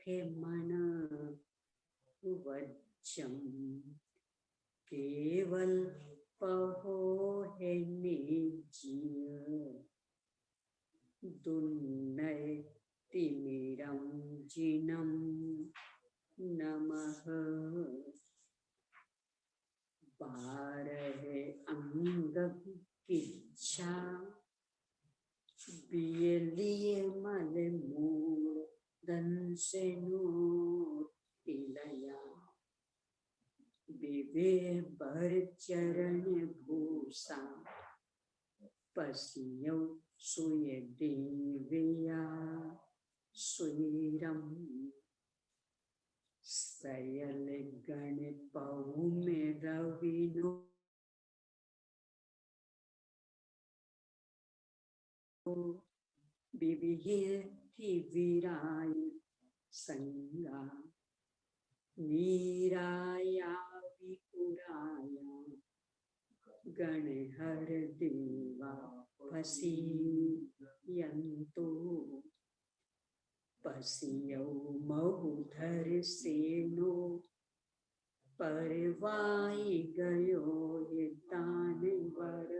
के मन वज्जम केवल पहो है निजिय दुन्नय तिमिरम जिनम नमः बारह अंग किच्छा बियलिए मल मूल दंसेनो तिलया विवे बर चरण भूषा पसियो सुय देवया सुरम सयल गण पहु में रविनो विविधि विराय संगा नीराया विपुराया गण हर देवा पसियंतो पसियो महुधर सेनो परवाई गयो ये दानवर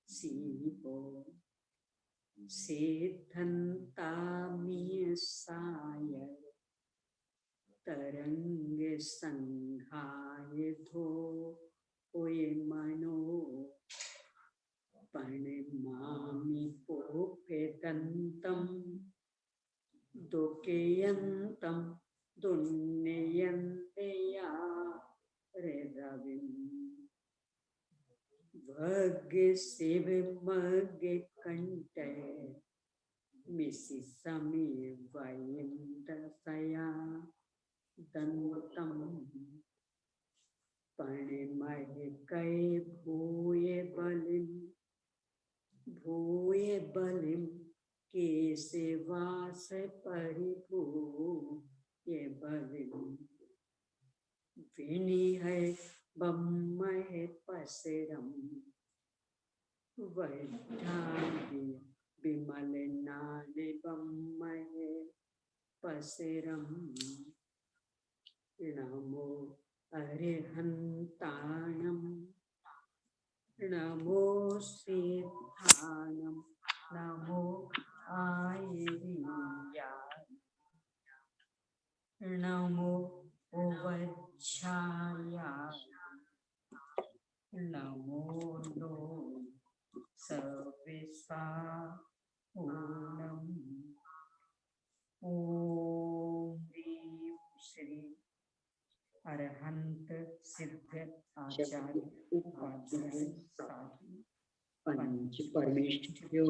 सीपो सेधंतामिय सायर तरंग संघाय धो ओये मनो पणिमामि पोपेदंतम दोकेयंतम दुन्नयंतया रविम भग शिव मग कंठ मिसि समी वयंतसया दंतम पणिमह कै भूय बलिम केशवास परिभूय बलिम विनिह बम्मह पसरम वैद्धांगी विमल नाद बम्मह पसरम नमो अरिहंताणम नमो सिद्धाणम नमो आयर्या नमो उवच्छाया नमो नो सविसा ओम ह्रीं श्री अरहंत सिद्ध आचार्य उपाध्याय साधु पंच परमेष्ठियो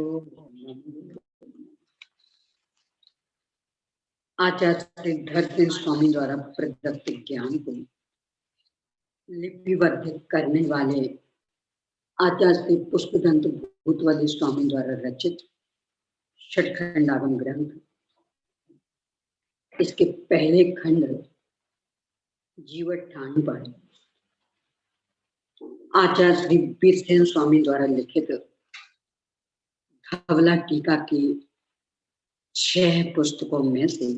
आचार्य सिद्धार्थ स्वामी द्वारा प्रदत्त ज्ञान को लिपिबद्ध करने वाले आचार्य पुष्पदंत भूतवाली स्वामी द्वारा रचित षटखंडागम ग्रंथ, इसके पहले खंड जीवठान पर आचार्य श्री बीरसेन स्वामी द्वारा लिखित धवला टीका की 6 पुस्तकों में से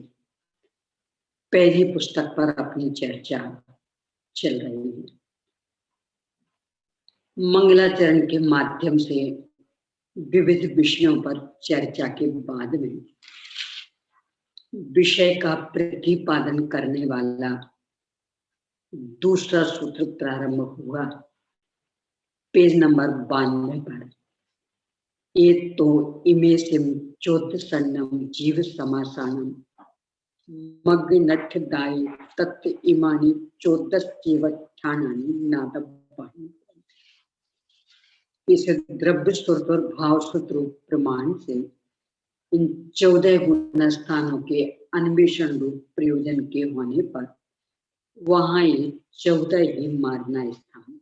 पहली पुस्तक पर अपनी चर्चा चल रही है। मंगलाचरण के माध्यम से विविध विषयों पर चर्चा के बाद में विषय का प्रतिपादन करने वाला दूसरा सूत्र प्रारंभ हुआ पेज नंबर 92 पर। ये तो इमे सिम चोदसन्नम जीव समासानम मग्नठ दाय तत्व इमानी चोदस जीवठानानि नादब्बानि। इस द्रव्य सूत्र और भाव सूत्र प्रमाण से इन 14 गुण स्थानों के अन्वेषण रूप प्रयोजन के होने पर वहां ये 14 ही मारना स्थान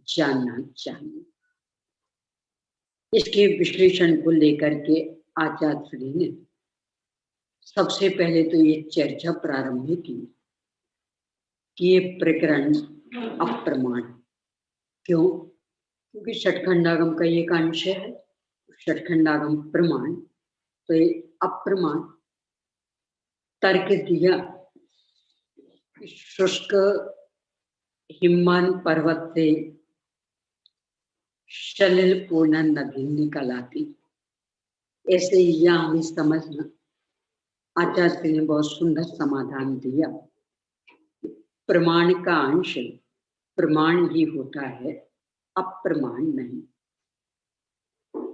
जानना चाहिए। इसके विश्लेषण को लेकर के आचार्य श्री ने सबसे पहले तो ये चर्चा प्रारंभ की कि ये प्रकरण अप्रमाण। क्यों? क्योंकि षटखंडागम का एक अंश है, षटखंडागम प्रमाण, तो ये अप्रमाण तर्क दिया कि शुष्क हिममान पर्वत से सलिल पूर्ण नदी निकल आती। ऐसे यहाँ हमें समझना, आचार्य ने बहुत सुंदर समाधान दिया। प्रमाण का अंश प्रमाण ही होता है, अप्रमाण नहीं।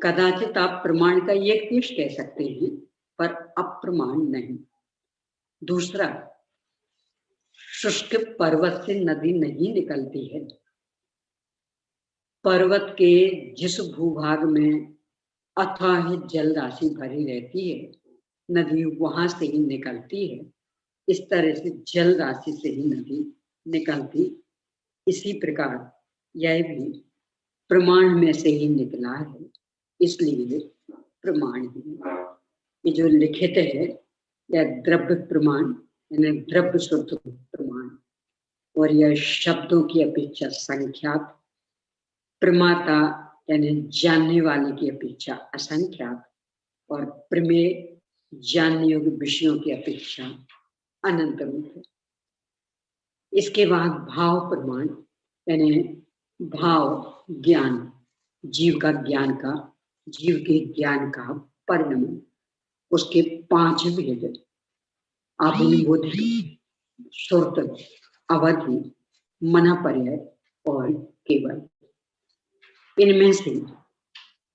कदाचित आप प्रमाण का एक पेश कह सकते हैं, पर अप्रमाण नहीं। दूसरा, शुष्क पर्वत से नदी नहीं निकलती है। पर्वत के जिस भूभाग में अथाह जल राशि भरी रहती है, नदी वहां से ही निकलती है। इस तरह से जल राशि से ही नदी निकलती। इसी प्रकार यह भी प्रमाण में से ही निकला है, इसलिए प्रमाण ही। ये जो लिखित है यह द्रव्य प्रमाण यानी द्रव्य शुद्ध प्रमाण, और यह शब्दों की अपेक्षा संख्यात, प्रमाता यानी जानने वाले की अपेक्षा असंख्यात, और प्रमेय जानने योग्य विषयों की अपेक्षा अनंत रूप है। इसके बाद भाव प्रमाण यानी भाव ज्ञान, जीव का ज्ञान का, जीव के ज्ञान का परिणमन। उसके 5 भेद, आभिनिबोधिक, श्रुत, अवधि, मनापर्याय और केवल। इनमें से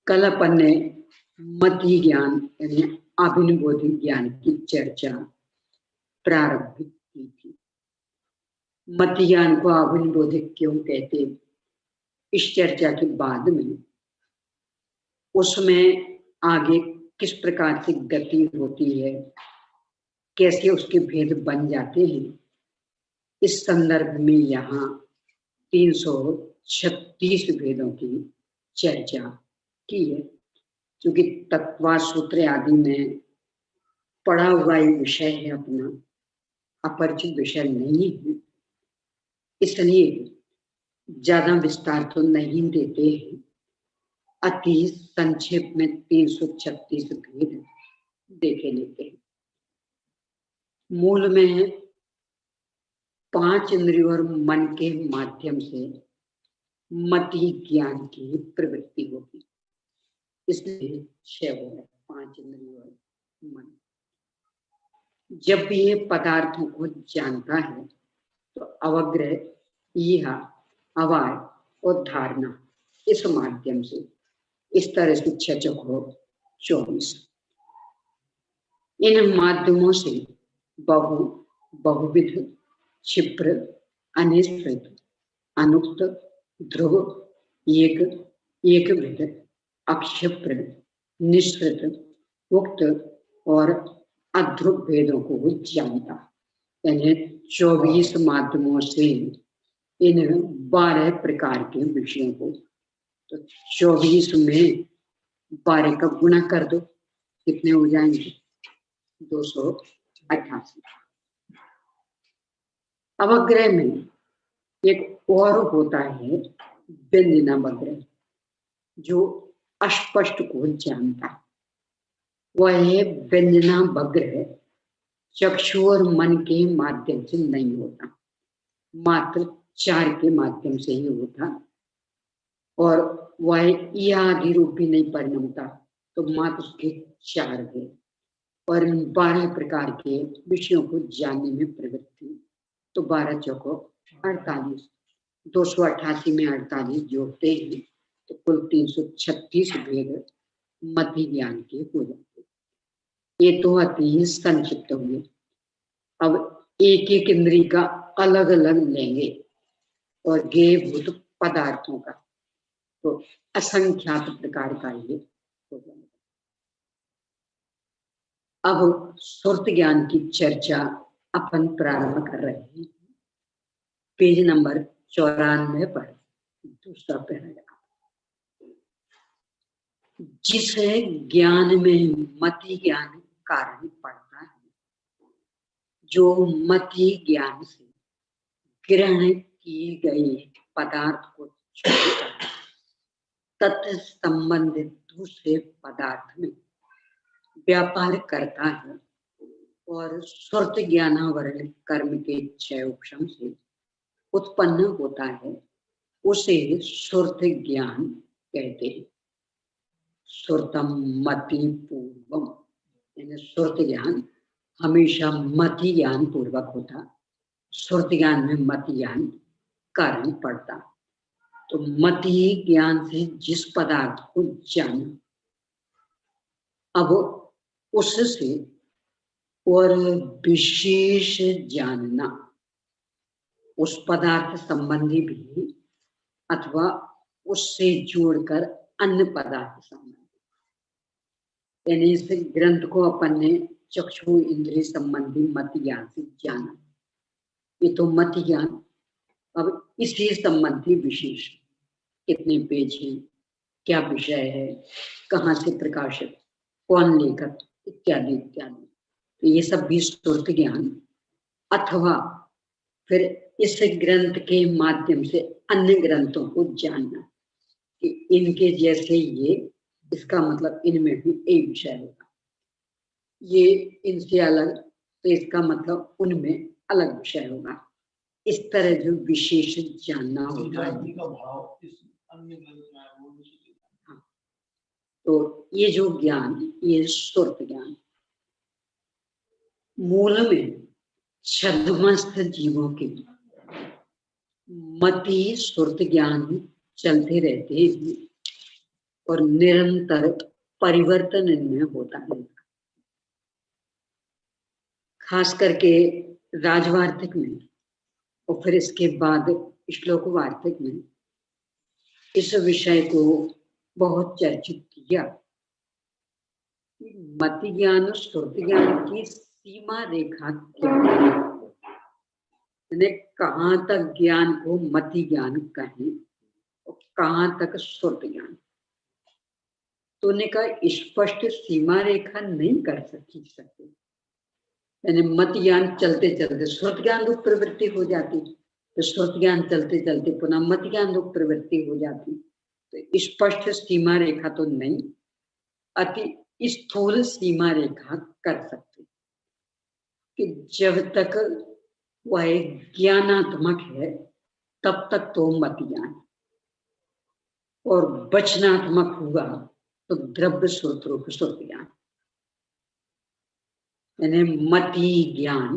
कल अपन ने मति ज्ञान यानी आभिनिबोधिक ज्ञान की चर्चा प्रारंभ की थी। मति ज्ञान को आभिनिबोधिक क्यों कहते, इस चर्चा के बाद में उसमें आगे किस प्रकार से गति होती है, कैसे उसके भेद बन जाते हैं, इस संदर्भ में यहाँ 336 भेदों की चर्चा की है। क्योंकि तत्वा सूत्र आदि में पढ़ा हुआ ये विषय है अपना, अपरिचित विषय नहीं है, इसलिए ज्यादा विस्तार तो नहीं देते हैं। अति संक्षेप में 336 भेद देखे लेते हैं। मूल में 5 इंद्रियों और मन के माध्यम से मति ज्ञान की प्रवृत्ति होगी, इसलिए 6 हो गए, 5 इंद्रियों और मन। जब भी ये पदार्थों को जानता है तो अवग्रह, यह, अवाय और धारणा, इस माध्यम से, इस तरह से 6 चौको 24। इन माध्यमों से बहु, बहुविध, क्षिप्र, अनिश्चित, अनुक्त, ध्रुव, एक, एकविध, अक्षिप्र, निश्चित, उक्त और अध्रुव भेदों को जानता। यानी 24 माध्यमों से इन 12 प्रकार के विषयों को, तो 24 में 12 का गुणा कर दो, कितने हो जाएंगे? 288। अवग्रह में एक और होता है व्यंजनावग्रह, जो अस्पष्ट को जानता। वह है व्यंजनावग्रह चक्षु और मन के माध्यम से नहीं होता, मात्र 4 के माध्यम से ही होता, और वह यह आदि रूप भी नहीं परिणमता, तो मात्र उसके 4 है। और इन 12 प्रकार के विषयों को जानने में प्रवृत्ति, तो 12 चौको 48, 288 में 48 जोड़ते हैं तो कुल 336 भेद मति ज्ञान के हो जाते। ये तो अति संक्षिप्त हुए। अब एक एक इंद्रिय का अलग अलग लेंगे और गेयभूत पदार्थों का, तो असंख्यात प्रकार का ये हो जाएगा। अब सुरत ज्ञान की चर्चा अपन प्रारंभ कर रहे हैं, पेज नंबर 94 पर, दूसरा पैराग्राफ। जिस ज्ञान में मति ज्ञान कारण पड़ता है, जो मति ज्ञान से ग्रहण किए गए पदार्थ को छोड़कर तत्संबंधित दूसरे पदार्थ में व्यापार करता है, और श्रुत ज्ञानावरण कर्म के क्षय उपशम से उत्पन्न होता है, उसे श्रुत ज्ञान कहते हैं। श्रुतम मति पूर्वम, यानी श्रुत ज्ञान हमेशा मति ज्ञान पूर्वक होता, श्रुत ज्ञान में मति ज्ञान कारण पड़ता। तो मति ज्ञान से जिस पदार्थ को जाना, अब उससे और विशेष जानना, उस पदार्थ संबंधी भी अथवा उससे जोड़कर अन्य पदार्थ संबंधी, यानी इस ग्रंथ को अपन ने चक्षु इंद्रिय संबंधी मति ज्ञान से जाना, ये तो मति ज्ञान। अब इसी संबंधी विशेष कितने पेज हैं, क्या विषय है, कहाँ से प्रकाशित, कौन लेखक, इत्यादि इत्यादि, तो ये सब भी श्रुत ज्ञान। अथवा फिर इस ग्रंथ के माध्यम से अन्य ग्रंथों को जानना कि इनके जैसे ये, इसका मतलब इनमें भी एक विषय होगा, ये इनसे अलग तो इसका मतलब उनमें अलग विषय होगा। इस तरह जो विशेष जानना होता है। हाँ, तो ये जो ज्ञान, ये श्रुत ज्ञान मूल में छद्मस्थ जीवों के मति श्रुत ज्ञान चलते रहते हैं और निरंतर परिवर्तन इनमें होता है। खास करके राजवार्तिक में और फिर इसके बाद श्लोक वार्तिक में इस विषय को बहुत चर्चित किया। मति ज्ञान और श्रुत ज्ञान की सीमा रेखा क्या है, कहाँ तक ज्ञान को मति ज्ञान कहें और कहाँ तक श्रुत ज्ञान। तो उन्हें कहा स्पष्ट सीमा रेखा नहीं कर सकते, यानी मति ज्ञान चलते चलते श्रुत ज्ञान रूप प्रवृत्ति हो जाती, तो श्रुत ज्ञान चलते चलते पुनः मति ज्ञान रूप प्रवृत्ति हो जाती। तो स्पष्ट सीमा रेखा तो नहीं, अति स्थूल सीमा रेखा कर सकते कि जब तक वह ज्ञानात्मक है तब तक तो मति ज्ञान, और वचनात्मक हुआ तो द्रव्य श्रुत रूप श्रुत ज्ञान। यानी मति ज्ञान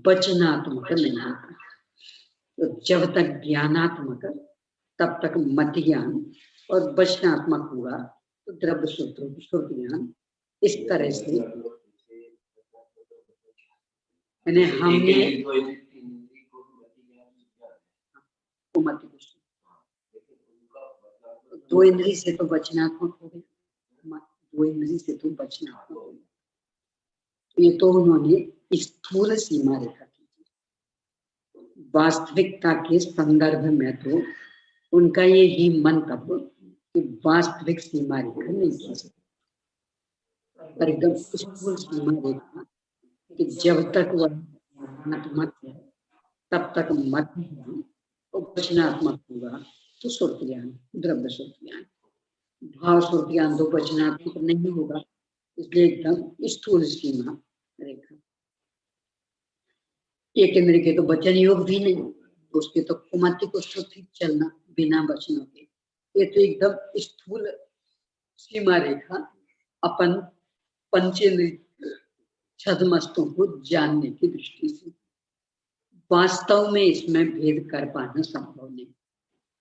वचनात्मक नहीं होता, तो जब तक ज्ञानात्मक तब तक मति ज्ञान, और वचनात्मक हुआ तो द्रव्य श्रुत रूप श्रुत ज्ञान। इस तरह से यानी हमने दो इंद्री से तो वचनात्मक हो गया, दो इंद्री से तो वचनात्मक हो गया, ये तो उन्होंने स्थूल सीमा रेखा की। वास्तविकता के संदर्भ में तो उनका ये ही मंतव्य कि वास्तविक सीमा रेखा नहीं की सकती, पर एकदम स्थूल सीमा रेखा कि जब तक वह ज्ञानात्मक है तब तक मत ज्ञान, और वचनात्मक हुआ तो श्रुत ज्ञान, द्रव्य श्रुत ज्ञान। भाव श्रुत ज्ञान तो वचनात्मक नहीं होगा, इसलिए एकदम स्थूल सीमा रेखा। एक इंद्र के तो वचन योग भी नहीं, उसके तो कुमति को श्रुति चलना बिना वचनों के, ये तो एकदम स्थूल सीमा रेखा अपन पंचेंद्रिय छद्मस्तों को जानने की दृष्टि से। वास्तव में इसमें भेद कर पाना संभव नहीं,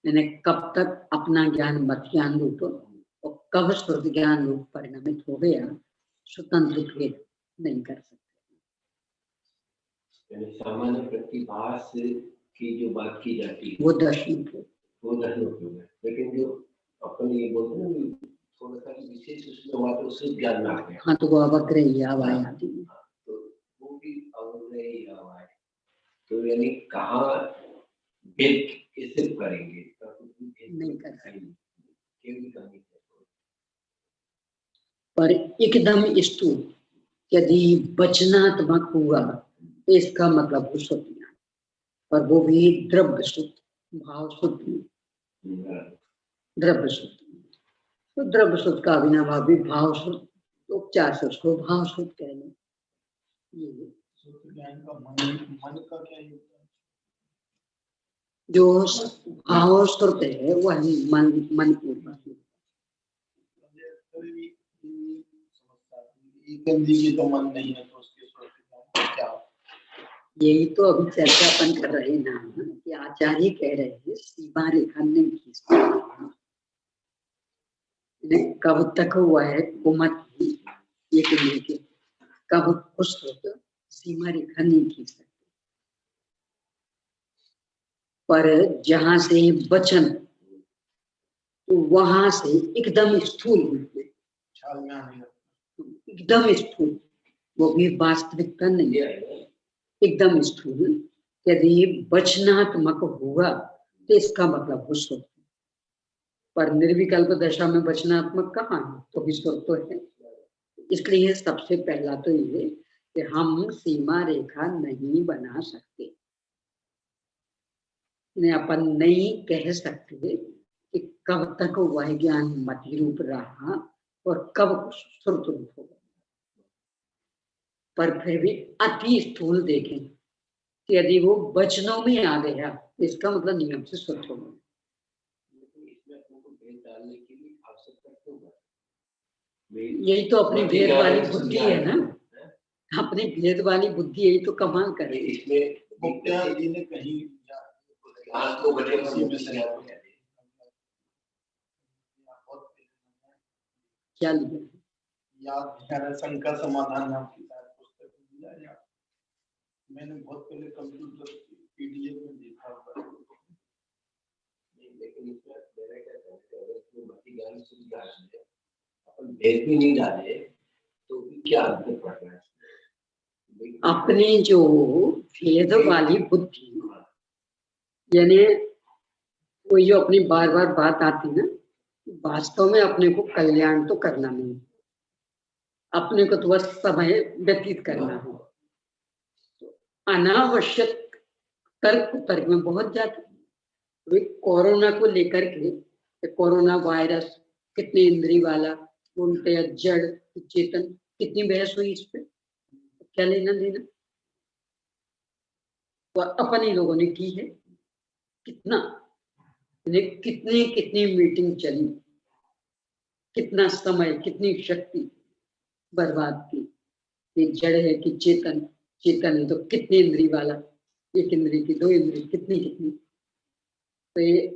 यानी कब तक अपना ज्ञान मत ज्ञान रूप और कब श्रुत ज्ञान रूप परिणमित हो गया, स्वतंत्र भेद नहीं कर सकते। सामान्य प्रतिभास की जो बात की जाती है वो दर्शन है, वो दर्शन है, लेकिन जो अपन ये बोलते हैं थोड़ा सा विशेष उसमें हुआ तो उससे ज्ञान आ गया। हाँ, तो वो अवग्रही आवाज आती है, तो वो भी अवग्रही आवाज, तो यानी कहाँ भेद कैसे करेंगे, नहीं कर सकते। केवल पर एकदम स्थूल यदि वचनात्मक हुआ तो इसका मतलब हो श्रुत ज्ञान, पर वो भी द्रव्य शुद्ध, भाव शुद्ध, द्रव्य शुद्ध। तो द्रव्य शुद्ध का अविनाभावी भाव शुद्ध, उपचार से उसको भाव शुद्ध कह लो। ये सूत्र ज्ञान का मन का क्या योगदान? जो भाव श्रुत है वह मन मन पूर्वक एक गंदी की तो मन नहीं है तो उसके सूत्र ज्ञान क्या? यही तो अभी चर्चा अपन कर रहे हैं ना कि आचार्य कह रहे हैं सीमा रेखा नहीं खींचती। कब तक हुआ है कुमत ये के लेके कब खुश हो तो सीमा रेखा नहीं खींच सकते। पर जहां से वचन तो वहां से एकदम स्थूल एकदम स्थूल, वो भी वास्तविकता नहीं है, एकदम स्थूल। यदि वचनात्मक हुआ तो इसका मतलब हो स्वरूप, पर निर्विकल्प दशा में वचनात्मक कहाँ है, तो भी स्वरूप तो है। इसलिए सबसे पहला तो ये कि हम सीमा रेखा नहीं बना सकते, अपन नहीं कह सकते कि कब तक वह ज्ञान मति रूप रहा और कब श्रुत रूप होगा। पर फिर भी अति स्थूल देखें कि यदि वो वचनों में आ गया तो इसका मतलब नियम से श्रुत होगा। यही तो अपनी भेद वाली बुद्धि है ना, अपनी भेद वाली बुद्धि यही तो कमाल करे। इसमें मुक्त्यादि ने कहीं क्या लिया याद शंका समाधान नाम की पुस्तक मिला या मैंने बहुत पहले कंप्यूटर पीडीएफ में देखा था। लेकिन इसमें मेरा क्या कहते हैं, अगर इसमें मति ज्ञान शुद्ध ज्ञान है, अपन भेद भी नहीं डाले तो क्या अंतर पड़ रहा है? अपनी जो भेद वाली बुद्धि, यानी वो जो अपनी बार बार बात आती है, वास्तव में अपने को कल्याण तो करना नहीं, अपने को तो बस समय व्यतीत करना है। अनावश्यक तर्क में बहुत जाते। कोरोना को लेकर के, कोरोना वायरस कितने इंद्री वाला, उल्टे जड़ चेतन, कितनी बहस हुई इस पे, क्या लेना देना। तो अपन ही लोगों ने की है, कितना कितनी कितनी मीटिंग चली, कितना समय कितनी शक्ति बर्बाद की। ये जड़ है कि चेतन, चेतन है तो कितनी इंद्री वाला, एक इंद्री की, दो इंद्री, कितनी कितनी। तो ये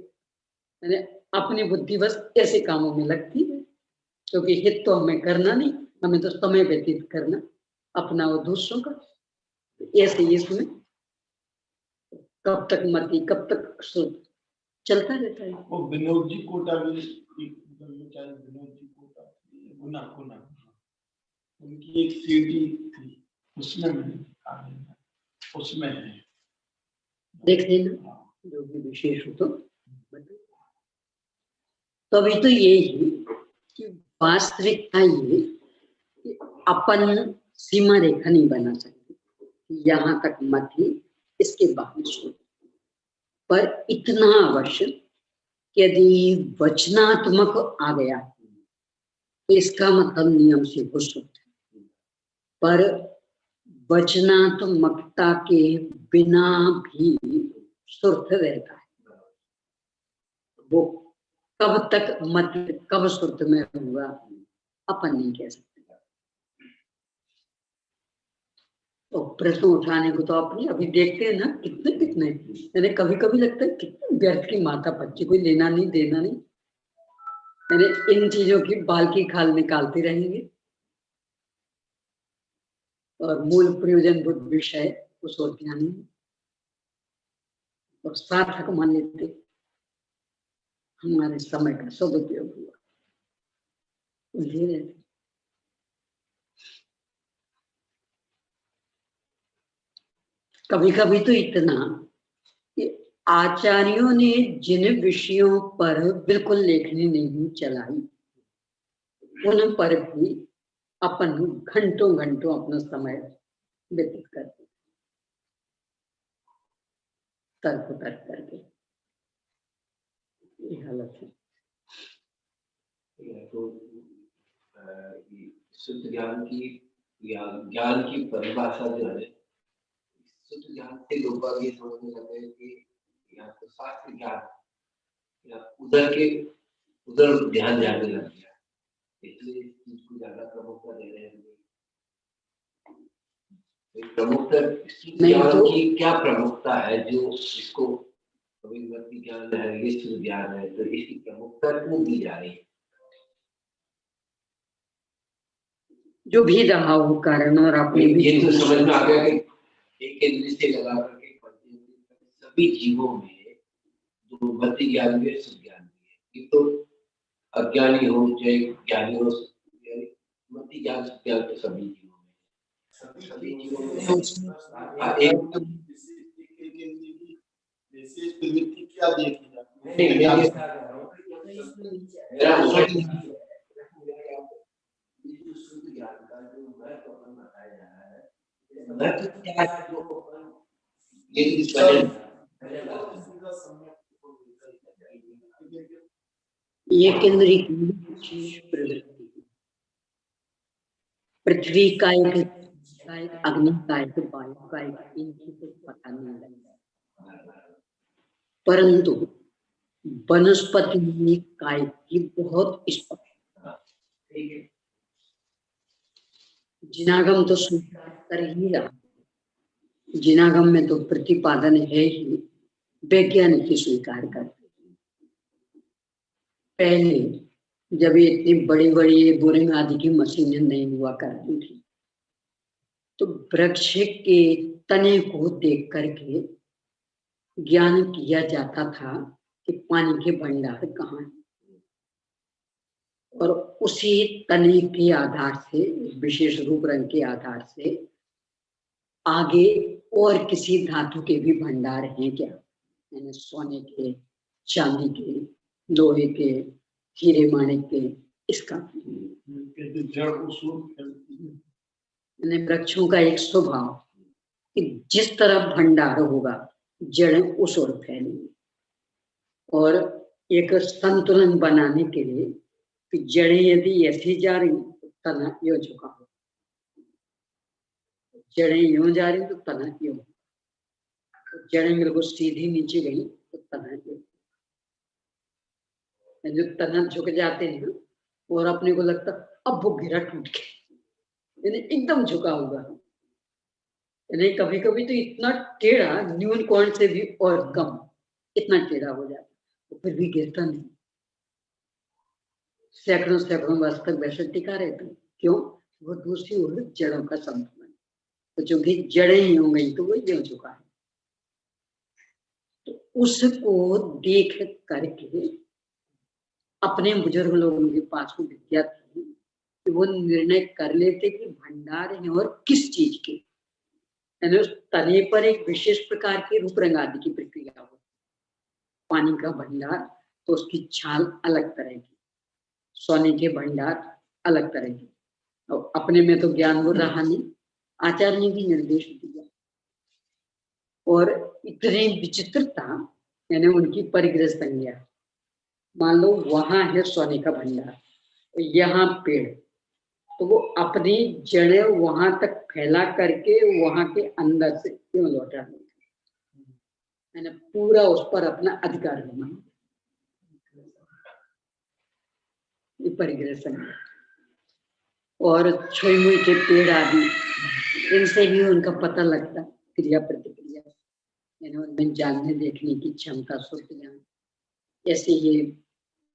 अपनी बुद्धि बस ऐसे कामों में लगती है, क्योंकि हित तो हमें करना नहीं, हमें तो समय व्यतीत करना अपना और दूसरों का। ऐसे इसमें कब तक मति, कब तक शुद्ध चलता रहता है। वो विनोद जी कोटा भी, विनोद जी कोटा गुना गुना उनकी एक सीडी थी, उसमें उसमें है, देख लेना जो भी विशेष हो तो। अभी तो यही कि वास्तविकता ये कि अपन सीमा रेखा नहीं बना सकते, यहाँ तक मत ही, इसके बावजूद पर इतना अवश्य यदि वचनात्मक आ गया इसका मतलब नियम से हो सकता है, पर वचनात्मकता के बिना भी सुर्थ रहता है। वो कब तक मत, कब सुर्थ में होगा अपन नहीं कह सकते। तो प्रश्न उठाने को तो अपनी अभी देखते हैं ना, कितने कितने, यानी कभी कभी लगता है कितने व्यर्थ की माथा पच्ची, कोई लेना नहीं देना नहीं, यानी इन चीजों की बाल की खाल निकालते रहेंगे और मूल प्रयोजन बुद्ध विषय को सोचना नहीं और सार्थक मान लेते। हमारे समय का सदुपयोग हुआ, धीरे कभी कभी तो इतना कि आचार्यों ने जिन विषयों पर बिल्कुल लेखनी नहीं चलाई उन पर भी अपन घंटों घंटों अपना समय व्यतीत करते, तर्क करके। ये हालत है। तो शुद्ध ज्ञान की या ज्ञान की परिभाषा जो है, शुद्ध ज्ञान से लोग ये समझने लगे कि या तो शास्त्र ज्ञान या उधर ध्यान जाने लग गया, इसलिए इस चीज को ज्यादा प्रमुखता दे रहे हैं। प्रमुखता ज्ञान तो की क्या प्रमुखता है जो इसको अभिव्यक्ति ज्ञान है, ये शुद्ध ज्ञान है, तो इसकी प्रमुखता क्यों दी जा रही है? जो भी रहा हो कारण, और आपने भी ये तो समझ में आ गया कि एक इंद्रिय से लगा करके सभी जीवों में जो मति ज्ञान भी है, शुद्ध ज्ञान भी है। ये तो अज्ञानी हो चाहे ज्ञानी हो, मति ज्ञान शुद्ध ज्ञान तो सभी जीवों में, सभी जीवों में विशेष प्रवृत्ति क्या देखी जाती है? मेरा शुद्ध ज्ञान का जो महत्व बताया जा रहा है, महत्व क्या है जो ये केंद्रीय विशेष प्रवृत्ति, पृथ्वी का एक अग्नि का एक वायु का एक, इनकी तो पता नहीं लगता, परंतु वनस्पति में काय की बहुत स्पष्ट। जिनागम तो स्वीकार कर ही रहा, जिनागम में तो प्रतिपादन है ही, वैज्ञानिक ही स्वीकार करते। पहले जब ये इतनी बड़ी बड़ी बोरिंग आदि की मशीनें नहीं हुआ करती थी, तो वृक्ष के तने को देख करके ज्ञान किया जाता था कि पानी के भंडार कहाँ है, और उसी तने के आधार से, विशेष रूप रंग के आधार से आगे और किसी धातु के भी भंडार हैं क्या, यानी सोने के, चांदी के, लोहे के, हीरे माणिक के, इसका यानी वृक्षों का एक स्वभाव कि जिस तरह भंडार होगा जड़ उस ओर फैलेगी, और एक संतुलन बनाने के लिए कि जड़ें यदि ऐसी जा रही तो तना यो झुका हो, जड़ें यूं जा रही तो तना यो, जड़ें बिल्कुल सीधी नीचे गई तो तना यो, जो तना झुक जाते हैं और अपने को लगता अब वो गिरा टूट के, यानी एकदम झुका हुआ, यानी कभी कभी तो इतना टेढ़ा, न्यून कोण से भी और कम, इतना टेढ़ा हो जाता तो फिर भी गिरता नहीं, सैकड़ों सैकड़ों वर्ष तक वैसे टिका रहता। क्यों? वो दूसरी ओर जड़ों का संतुलन, तो चूंकि जड़ें ही हो गई तो वो गिर चुका है। तो उसको देख करके अपने बुजुर्ग लोगों के पास वो विद्या थी कि वो निर्णय कर लेते कि भंडार है और किस चीज के, यानी उस तने पर एक विशेष प्रकार के रूप रंग आदि की प्रक्रिया हो, पानी का भंडार तो उसकी छाल अलग तरह की, सोने के भंडार अलग तरह की। और अपने में तो ज्ञान वो रहा नहीं, आचार्य ने भी निर्देश दिया, और इतनी विचित्रता, यानी उनकी परिग्रह संज्ञा, मान लो वहां है सोने का भंडार, यहाँ पेड़, तो वो अपनी जड़ें वहां तक फैला करके वहां के अंदर से क्यों लौटा देगा, मैंने पूरा उस पर अपना अधिकार बना, ये परिग्रह संज्ञा। और छुई मुई के पेड़ आदि, इनसे भी उनका पता लगता क्रिया प्रतिक्रिया, यानी उनमें जानने देखने की क्षमता, सुर्त ज्ञान। ऐसे ये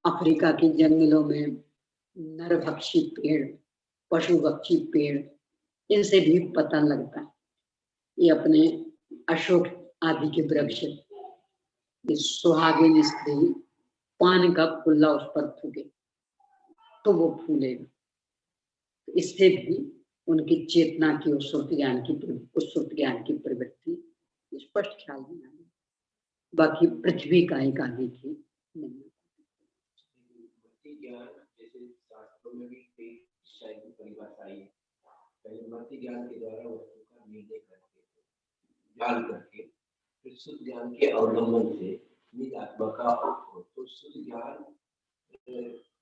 अफ्रीका के जंगलों में नरभक्षी पेड़, पशुभक्षी पेड़, इनसे भी पता लगता। ये अपने अशोक आदि के वृक्ष, सुहागिन स्त्री पान का कुल्ला उस पर थूके तो वो फूलेगा, इससे भी उनकी चेतना की उस सुर्त ज्ञान की प्रवृत्ति स्पष्ट ख्याल में आई। बाकी पृथ्वी का एक आगे की नहीं। जैसे शास्त्रों में भी परिभाषा आई, पहले मति ज्ञान के द्वारा वस्तु का निर्णय करके, जान करके, फिर शुद्ध ज्ञान के अवलंबन से निज आत्मा का, तो शुद्ध ज्ञान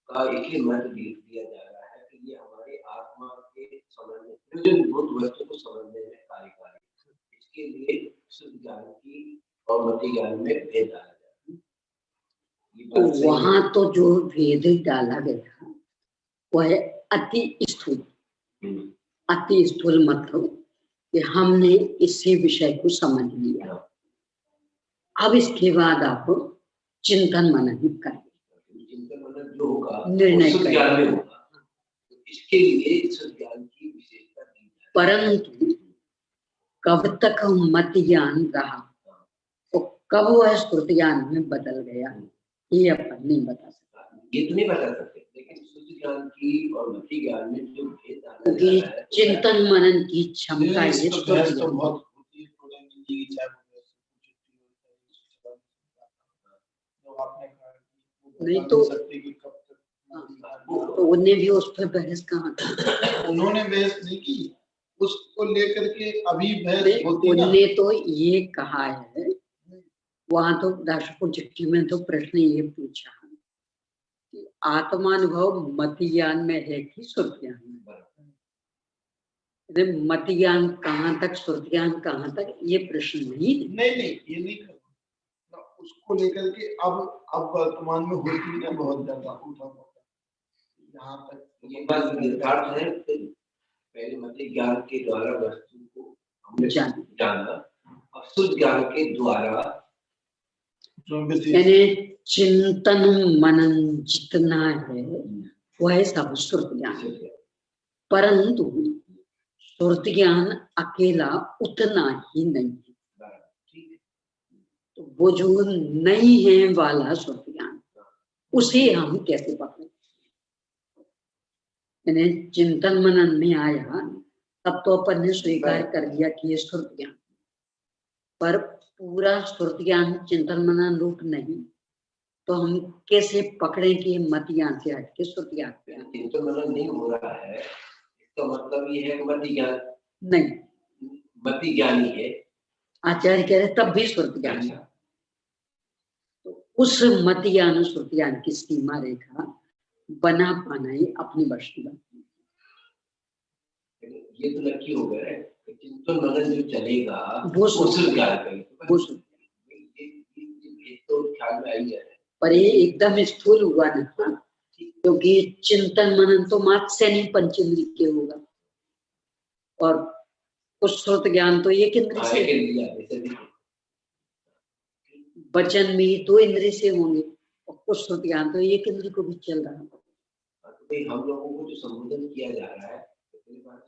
का एक ही महत्व दिया जा रहा है कि लिए हमारे आत्मा के समझने प्रयोजनभूत वस्तु को समझने में कार्यकारी। इसके लिए शुद्ध ज्ञान की और मति ज्ञान में भेद डाला जाता है। ये तो बात सही है। वहां तो जो भेद डाला गया वह है अति स्थूल। अति स्थूल मतलब कि हमने इसी विषय को समझ लिया, अब इसके बाद आप चिंतन मनन करें, चिंतन मनन जो होगा निर्णय वो शुद्ध ज्ञान में करें। होगा। तो इसके लिए शुद्ध ज्ञान की विशेषता दी जाती है। परंतु कब तक मत ज्ञान रहा तो कब वह स्फूर्ति ज्ञान में बदल गया ये अपन नहीं बता सकते। ये तो नहीं बता सकते, लेकिन शुद्ध ज्ञान की और मति ज्ञान में जो भेद डाला क्योंकि जाता है चिंतन मनन की क्षमता नहीं, ये इस तो स्फूर्ति बहस तो ज्ञान। बहुत होती है प्रोग्रामिंग की, चाहे वो जो आपने कहा कि वो नहीं बता तो- सकते कि कब तक तो उन्हें भी उस पर बहस कहाँ की? उन्होंने बहस नहीं की, उसको लेकर के अभी बहस नहीं, होती ना। उनने तो ये कहा है, वहां तो राष्ट्रपुर चिट्ठी में तो प्रश्न ये पूछा कि आत्मानुभव मति ज्ञान में है कि श्रुति ज्ञान में। मति ज्ञान कहाँ तक, श्रुति ज्ञान कहाँ तक, ये प्रश्न नहीं है। नहीं ये नहीं करना उसको लेकर के अब वर्तमान में होती है बहुत ज्यादा उठा यहाँ तक। ये बात यथार्थ है। पहले मति ज्ञान के द्वारा वस्तु को हमने जाना, अब शुद्ध ज्ञान के द्वारा यानी चिंतन मनन जितना है वह सब श्रुति ज्ञान है, परंतु श्रुति ज्ञान अकेला उतना ही नहीं है। तो वो जो नहीं है वाला श्रुति ज्ञान उसे हम कैसे पकड़ें? यानी चिंतन मनन में आया तब तो अपन ने स्वीकार कर लिया कि ये श्रुति ज्ञान, पर पूरा श्रुति ज्ञान चिंतन मनन रूप नहीं, तो हम कैसे पकड़े कि मति ज्ञान से हट के श्रुति ज्ञान पे? चिंतन मनन नहीं हो रहा है, इसका मतलब ये है कि मति ज्ञान नहीं, मति ज्ञानी है। आचार्य कह रहे तब भी श्रुति ज्ञान है। तो उस मति ज्ञान श्रुति ज्ञान की सीमा रेखा बना पाना ही अपनी वश की बात। ये तो नक्की हो गया है, चिंतन मनन जो चलेगा वो शुद्ध ज्ञान का ही। वो श्रुति, ये तो ख्याल में आई है, पर ये एकदम स्थूल हुआ ना, क्योंकि चिंतन मनन तो मात्र से नहीं पंचेंद्रिय के होगा, और उस श्रुत ज्ञान तो एक इंद्रिय से, वचन भी दो इंद्रिय से होंगे, और कुछ श्रुत ज्ञान तो एक इंद्रिय को भी चल रहा है। हम लोगों को जो संबोधन किया जा रहा है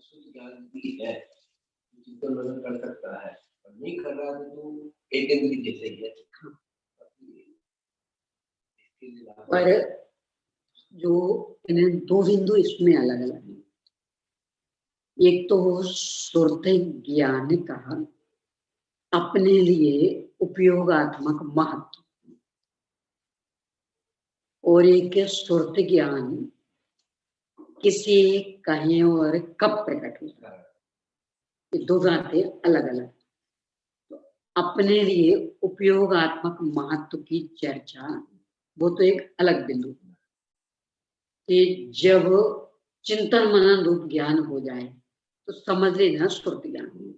शुद्ध ज्ञान भी है, चिंतन मनन कर सकता है, और नहीं कर रहा है तो एक इंद्रिय जैसे ही है। पर जो इन्हें दो बिंदु इसमें अलग अलग है, एक तो श्रुत ज्ञान का अपने लिए उपयोगात्मक महत्व, और एक श्रुत ज्ञान किसी कहीं और कब प्रकट होता है। ये दो बातें अलग अलग। तो अपने लिए उपयोगात्मक महत्व की चर्चा वो तो एक अलग बिंदु है कि जब चिंतन मनन रूप ज्ञान हो जाए तो समझ लेना श्रुति ज्ञान,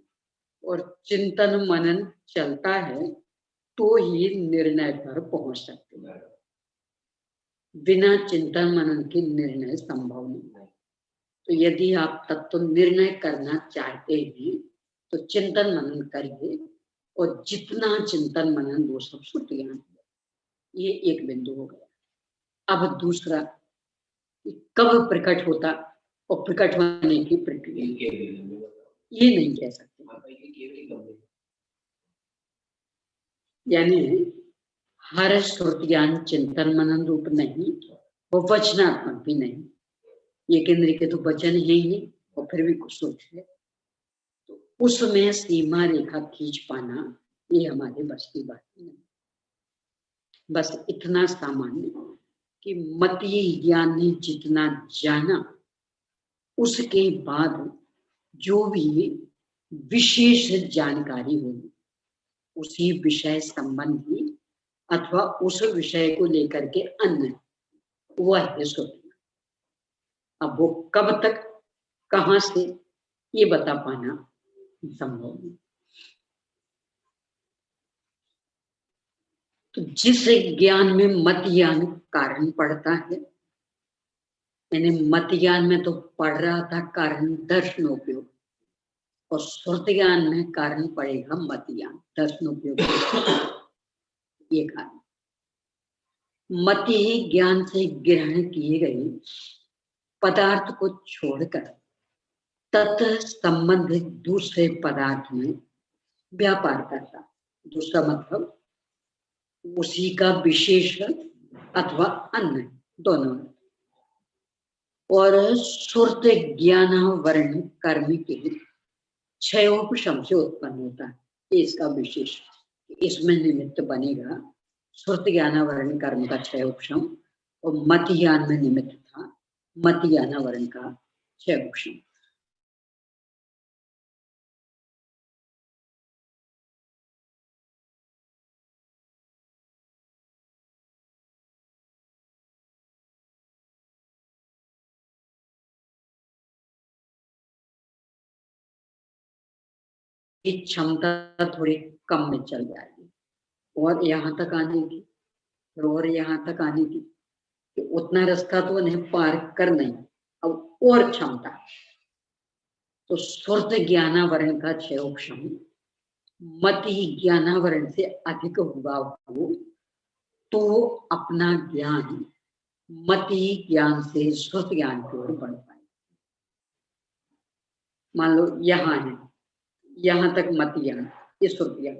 और चिंतन मनन चलता है तो ही निर्णय पर पहुंच सकते हैं, बिना चिंतन मनन के निर्णय संभव नहीं है। तो यदि आप तत्व निर्णय करना चाहते हैं तो चिंतन मनन करिए, और जितना चिंतन मनन वो सब श्रुति ज्ञान है। ये एक बिंदु हो गया। अब दूसरा, कब प्रकट होता और प्रकट होने की प्रक्रिया ये नहीं कह सकते। यानी हर श्रुति ज्ञान चिंतन मनन रूप नहीं, वो वचनात्मक भी नहीं, ये केंद्र के तो वचन है ही नहीं, और फिर भी कुछ सोच है, तो उसमें सीमा रेखा खींच पाना ये हमारे बस की बात नहीं। बस इतना सामान्य कि मति ज्ञान ने जितना जाना उसके बाद जो भी विशेष जानकारी होगी उसी विषय संबंधी अथवा उस विषय को लेकर के अन्य वह है श्रुति। अब वो कब तक, कहां से, ये बता पाना संभव नहीं। तो जिस ज्ञान में मत ज्ञान कारण पड़ता है, यानी मत ज्ञान में तो पढ़ रहा था कारण दर्शनोपयोग, और श्रुत ज्ञान में कारण पड़ेगा मत ज्ञान दर्शनोपयोग। ये कारण मति ज्ञान से ग्रहण किए गए पदार्थ को छोड़कर तत् संबंधित दूसरे पदार्थ में व्यापार करता। दूसरा मतलब उसी का विशेष अथवा अन्य दोनों। और सुरत ज्ञान वर्ण कर्म के क्षयोपशम से उत्पन्न होता है, इसका विशेष। इसमें निमित्त बनेगा सुरत ज्ञान वर्ण कर्म का क्षयोपशम, और मत ज्ञान में निमित्त था मत ज्ञान वर्ण का क्षयोपशम। की क्षमता थोड़ी कम में चल जाएगी, और यहाँ तक आने की, और यहाँ तक आने की, कि उतना रास्ता तो नहीं पार कर नहीं, अब और क्षमता। तो सुरत ज्ञानावरण का क्षयोपशम मति ज्ञानावरण से अधिक हुआ हो तो अपना ज्ञान मति ज्ञान से सुरत ज्ञान की ओर बढ़ पाए। मान लो यहाँ है, यहाँ तक मत ज्ञान, ये सुरत ज्ञान,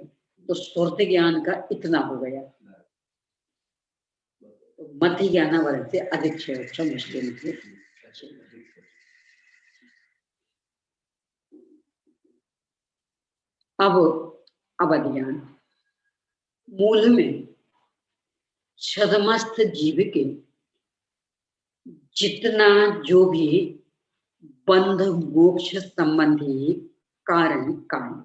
तो सुरत ज्ञान का इतना हो गया, तो मति ज्ञानावरण से अधिक क्षयोपशम मुश्किल है। अब अवधियान मूल में छदमस्त जीव के जितना जो भी बंध मोक्ष संबंधी कारण कारण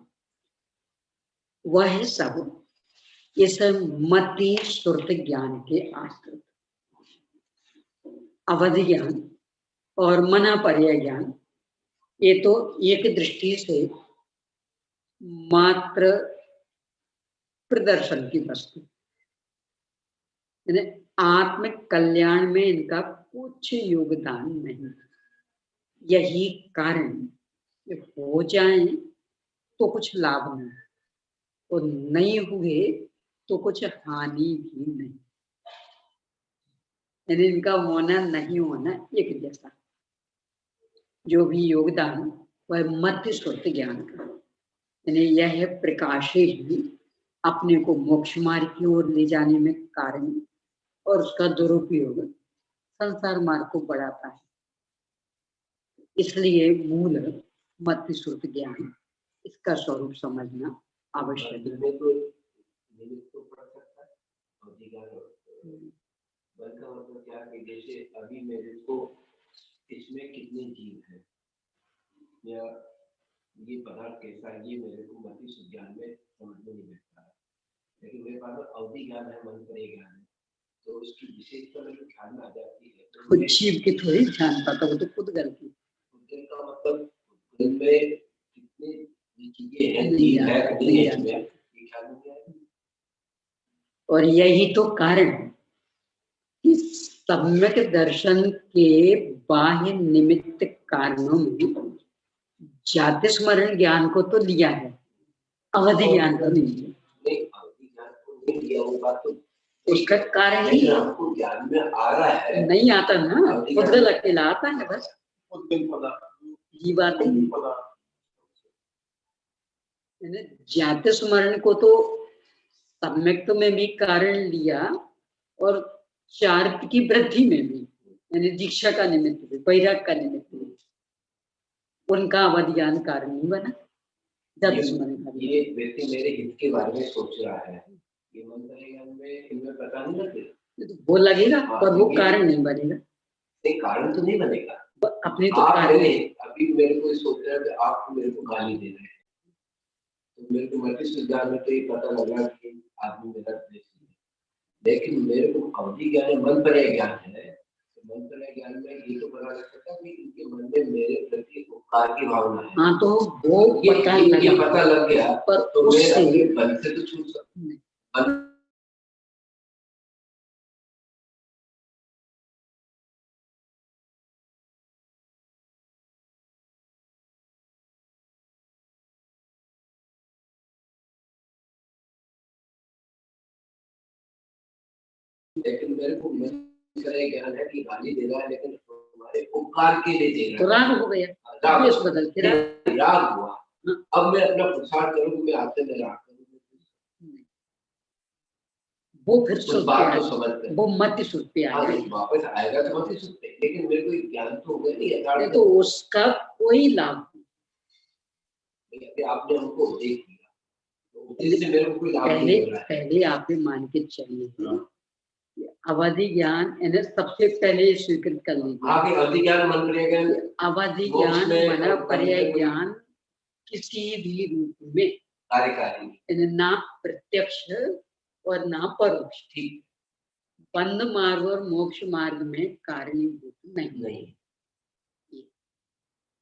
वह सब इस मति सुरत ज्ञान के आश्रित। अवधि ज्ञान और मना पर्याय ज्ञान ये तो एक दृष्टि से मात्र प्रदर्शन की वस्तु, आत्म कल्याण में इनका कुछ योगदान नहीं। यही कारण हो जाए तो कुछ लाभ नहीं, और नहीं हुए तो कुछ हानि भी नहीं, यानी इनका होना नहीं होना एक जैसा। जो भी योगदान वह मध्य सुरत ज्ञान का, यानी यह प्रकाश ही अपने को मोक्ष मार्ग की ओर ले जाने में कारण, और उसका दुरुपयोग संसार मार्ग को बढ़ाता है। इसलिए मूल मध्य सुरत ज्ञान, इसका स्वरूप समझना आवश्यक है। क्या कि जैसे अभी मेरे को इसमें कितने जीव हैं या ये पदार्थ कैसा है, ये मेरे को मति ज्ञान में समझ में नहीं बैठता है, लेकिन मेरे पास अवधि ज्ञान है, मन पर ज्ञान है, तो उसकी विशेषता मेरे ख्याल में आ जाती है। तो जीव की थोड़ी ध्यान पाता, वो तो खुद गलती का मतलब में कितनी चीजें हैं, जीव है नहीं है, इसमें ये ख्याल में नहीं आया। और यही तो कारण कि सम्यक दर्शन के बाह्य निमित्त कारणों में जाति स्मरण ज्ञान को तो लिया है, अवधि ज्ञान को नहीं लिया। अवधि ज्ञान को नहीं लिया, वो बात तो उसका कारण ही आपको ज्ञान में आ रहा है, नहीं आता ना, खुद अकेला आता है बस, ये बात ही। जाति स्मरण को तो सम्यक्त में भी कारण लिया, और चारित्र की वृद्धि में भी, यानी दीक्षा का निमित्त भी, वैराग का निमित्त भी, उनका अवधि ज्ञान कारण नहीं बना। जाति स्मरण का ये व्यक्ति मेरे हित के बारे में सोच रहा है, ये मन करेगा में इनमें पता नहीं लगेगा, वो लगेगा, पर वो कारण नहीं बनेगा। कारण तो नहीं बनेगा, अपने तो कारण। अभी मेरे को सोच रहा है कि आप मेरे को गाली दे रहे हैं, तो मेरे को मति ज्ञान में तो ये पता लगा कि आदमी मेरा द्वेष है, लेकिन मेरे को अवधि ज्ञान मन पर ज्ञान है, तो मंत्र ज्ञान में ये तो पता लग सकता है कि इनके मन में मेरे प्रति उपकार की भावना है। हाँ, तो वो पता ये लगा, पता लग गया पर तो मैं उससे अपने मन से तो छूट सकता हूँ। लेकिन मेरे को मंत्र ज्ञान है कि गाली दे रहा है, लेकिन तुम्हारे उपकार के लिए दे तो रहा है। राग हो गया, राग वेश बदल के राग हुआ। अब मैं अपना पुरुषार्थ करूँ कि मैं आपसे मैं राग करूँ, वो फिर उस सुर पे बात को आएगा, समझ वो मध्य सुर पे हाँ आएगा। वापस आएगा तो मत ही सुनते, लेकिन मेरे को एक ज्ञान तो हो गया नहीं नहीं यथार्थ। तो उसका कोई लाभ नहीं, आपने हमको उपदेश दिया तो उपदेश से मेरे को कोई लाभ नहीं हो रहा है। पहले आपने मान के चलिए, अवधि ज्ञान यानी सबसे पहले स्वीकृत कर लीजिए। हाँ, अवधि ज्ञान मंत्र ज्ञान अवधि ज्ञान माना पर्याय ज्ञान किसी भी रूप में कार्यकारी, ना प्रत्यक्ष और ना परोक्ष, ठीक, बंध मार्ग और मोक्ष मार्ग में कारणीभूत नहीं।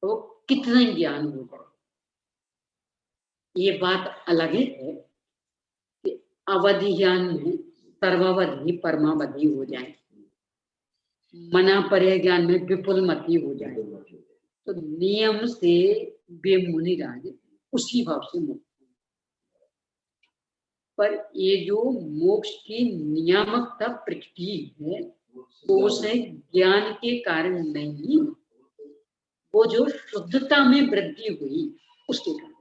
तो कितना ज्ञान हो जाए, ये बात अलग ही है कि अवधि ज्ञान में सर्वावधि परमावधि हो जाए, मना पर्याय ज्ञान में विपुल मति हो जाए, तो नियम से वे मुनिराज उसी भाव से मुक्त। पर ये जो मोक्ष की नियामकता प्रकृति है वो उसे ज्ञान के कारण नहीं, वो जो शुद्धता में वृद्धि हुई उसके कारण।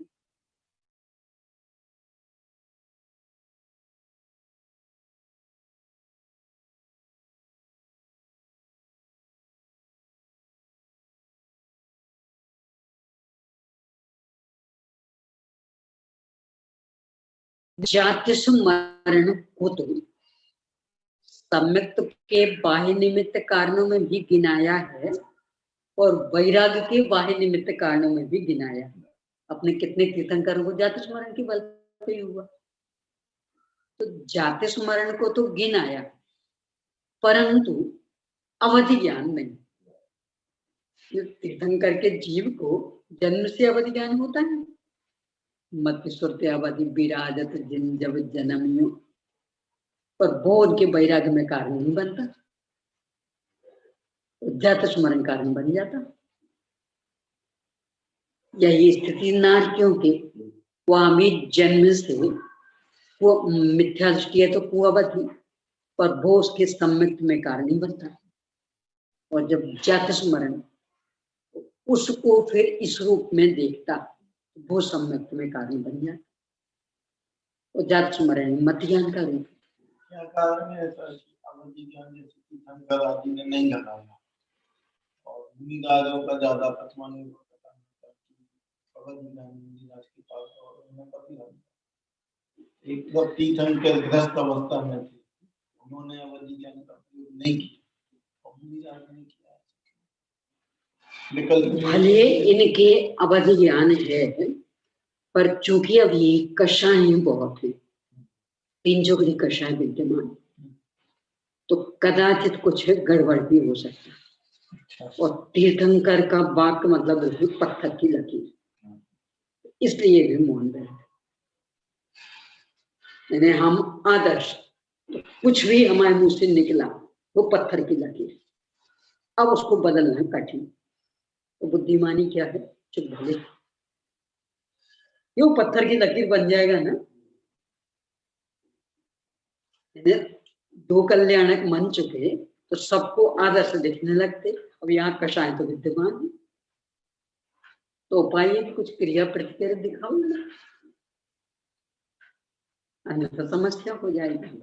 जाति स्मरण को तो सम्यक्त के बाह्य निमित्त कारणों में भी गिनाया है और वैराग्य के बाह्य निमित्त कारणों में भी गिनाया है। अपने कितने तीर्थंकरों को जाति स्मरण की बल पे हुआ, तो जाति स्मरण को तो गिनाया परंतु अवधि ज्ञान नहीं। तीर्थंकर के जीव को जन्म से अवधि ज्ञान होता है, मत सुरते अवधि विराजत जिन जब जन्मियो, पर बोध के वैराग्य में कारण नहीं बनता, जात स्मरण कारण बन जाता। यही स्थिति नारकियों की, स्वामी जन्म से वो मिथ्या दृष्टि है तो कुअवधि, पर वो उसके सम्यक्त में कारण नहीं बनता, और जब जात स्मरण उसको फिर इस रूप में देखता वो सम्यक्त में कारण बन जाता, और जात स्मरण मत ज्ञान का रूप। क्या कारण है ऐसा कि अवधि ज्ञान जैसे तीर्थंकर आदि ने नहीं लगाया और मुनिराजों का ज्यादा पथमान अवधि ज्ञान मुनिराज के पास और उन्हें पति एक बार तीर्थंकर गृहस्थ अवस्था में थे, उन्होंने अवधि ज्ञान का प्रयोग नहीं किया और मुनिराज ने किया। भले इनके अवधि ज्ञान है पर चूंकि अभी कषाय बहुत है, 3 जोगड़ी कषाय विद्यमान, तो कदाचित कुछ गड़बड़ भी हो सकता है। और तीर्थंकर का वाक्य मतलब है पत्थर की लकीर, इसलिए भी मौन रहे। यानी हम आदर्श, तो कुछ भी हमारे मुंह से निकला वो पत्थर की लकीर, अब उसको बदलना कठिन। तो बुद्धिमानी क्या है, चुप भले, क्यों पत्थर की लकीर बन जाएगा ना। दो कल्याणक मन चुके तो सबको आदर्श दिखने लगते, अब यहाँ कषाय तो विद्यमान है, तो उपाय है कि कुछ क्रिया प्रतिक्रिया दिखाओ ना, अन्यथा समस्या हो जाएगी।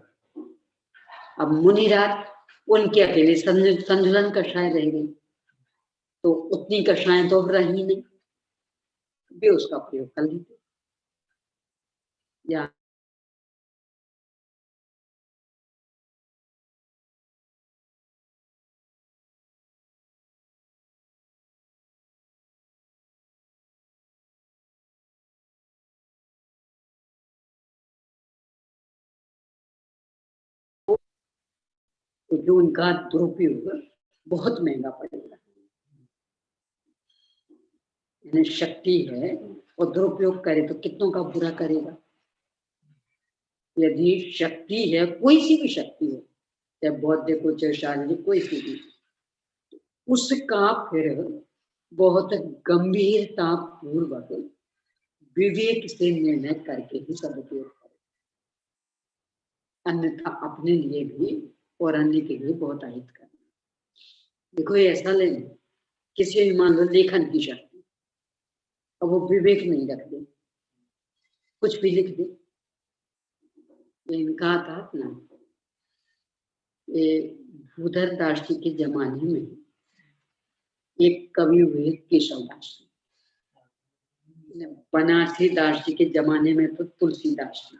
अब मुनिराज उनके अकेले संजुलन कषाय रह गई, तो उतनी कषाय तो रही नहीं, वे उसका प्रयोग कर लेते। या तो जो उनका दुरुपयोग बहुत महंगा पड़ेगा। यानी शक्ति है और दुरुपयोग करे तो कितनों का बुरा करेगा। यदि शक्ति है, कोई सी भी शक्ति हो, चाहे बौद्धिक हो चाहे शारीरिक, कोई सी भी, उसका फिर बहुत गंभीरता पूर्वक विवेक से निर्णय करके ही सदुपयोग करें, अन्यथा अपने लिए भी और अन्य के लिए बहुत अहित करना। देखो ऐसा लें, किसी भी मान लो लेखन की शक्ति, अब वो विवेक नहीं रखते, कुछ भी लिख दे। कहा था ना, ये भूधर दास जी के जमाने में एक कवि हुए केशव दास जी, बनारसी दास जी के जमाने में तो तुलसीदास जी,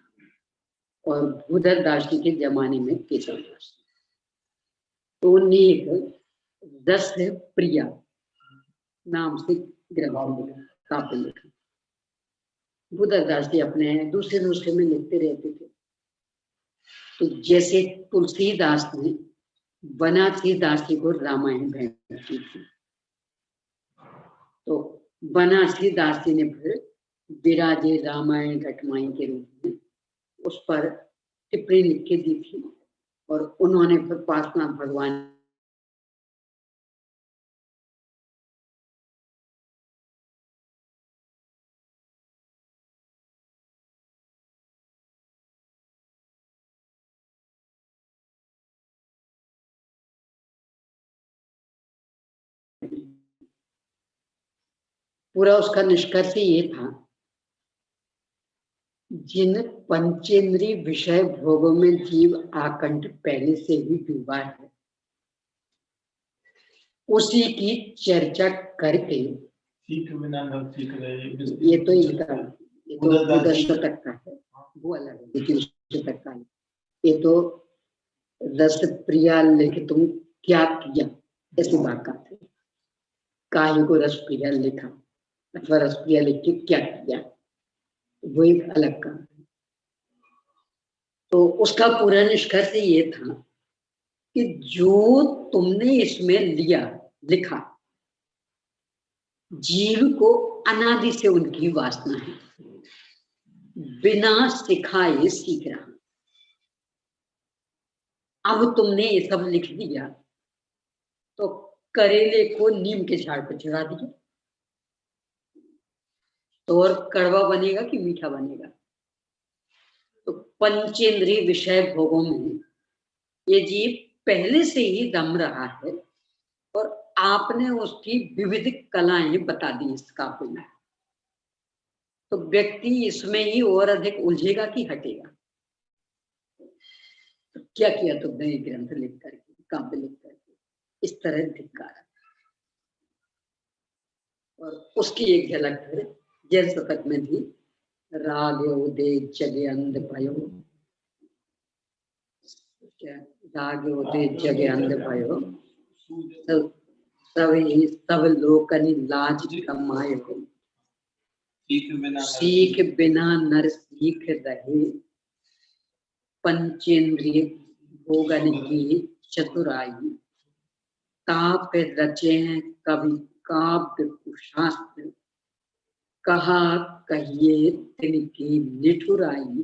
और भूधर दास जी के जमाने में केशव दास जी। तो उन्हें एक रस प्रिया नाम से ग्रंथ लिखा, काव्य लिखा। भूधर दास जी अपने दूसरे नुस्खे में लिखते रहते थे। तो जैसे तुलसीदास ने बनारसी दास जी को रामायण भेंट की थी, तो बनारसी दास जी ने फिर विराजे रामायण घटमाई के रूप में उस पर टिप्पणी लिख के दी थी, और उन्होंने फिर पार्श्वनाथ भगवान पूरा उसका निष्कर्ष ये था, जिन पंचेंद्रीय विषय भोगों में जीव आकंठ पहले से ही डूबा है, उसी की चर्चा करके, सीख बिना न सीख रहे, ये तो इनका, ये तो बुद्ध शतक का है, वो अलग है, लेकिन शतक का है। ये तो रस प्रिया लेके तुम क्या किया, ऐसी बात का थे। काहे को रस प्रिया लिखा अथवा रस प्रिया लिख के क्या किया, वो एक अलग काम है। तो उसका पूरा निष्कर्ष ये था कि जो तुमने इसमें लिया लिखा, जीव को अनादि से उनकी वासना है, बिना सिखाए सीख रहा। अब तुमने ये सब लिख दिया तो करेले को नीम के झाड़ पर चढ़ा दिया, तो और कड़वा बनेगा कि मीठा बनेगा। तो पंचेंद्रीय विषय भोगों में ये जीव पहले से ही दम रहा है, और आपने उसकी विविध कलाएं बता दी इस काव्य में, तो व्यक्ति इसमें ही और अधिक उलझेगा कि हटेगा। तो क्या किया तुमने ये ग्रंथ लिख करके, काव्य लिख करके, इस तरह धिक्कारा। और उसकी एक झलक फिर जैन शतक में थी, राग उदे जगे अंध भयो, राग उदे जगे अंध भयो, सब लोकनि लाज कमायो, सीख बिना नर सीख रहे, पंचेंद्रिय भोगन की चतुराई, ताप रचे हैं कवि काव्य कुशास्त्र, कहा कहिए तिनकी निठुराई,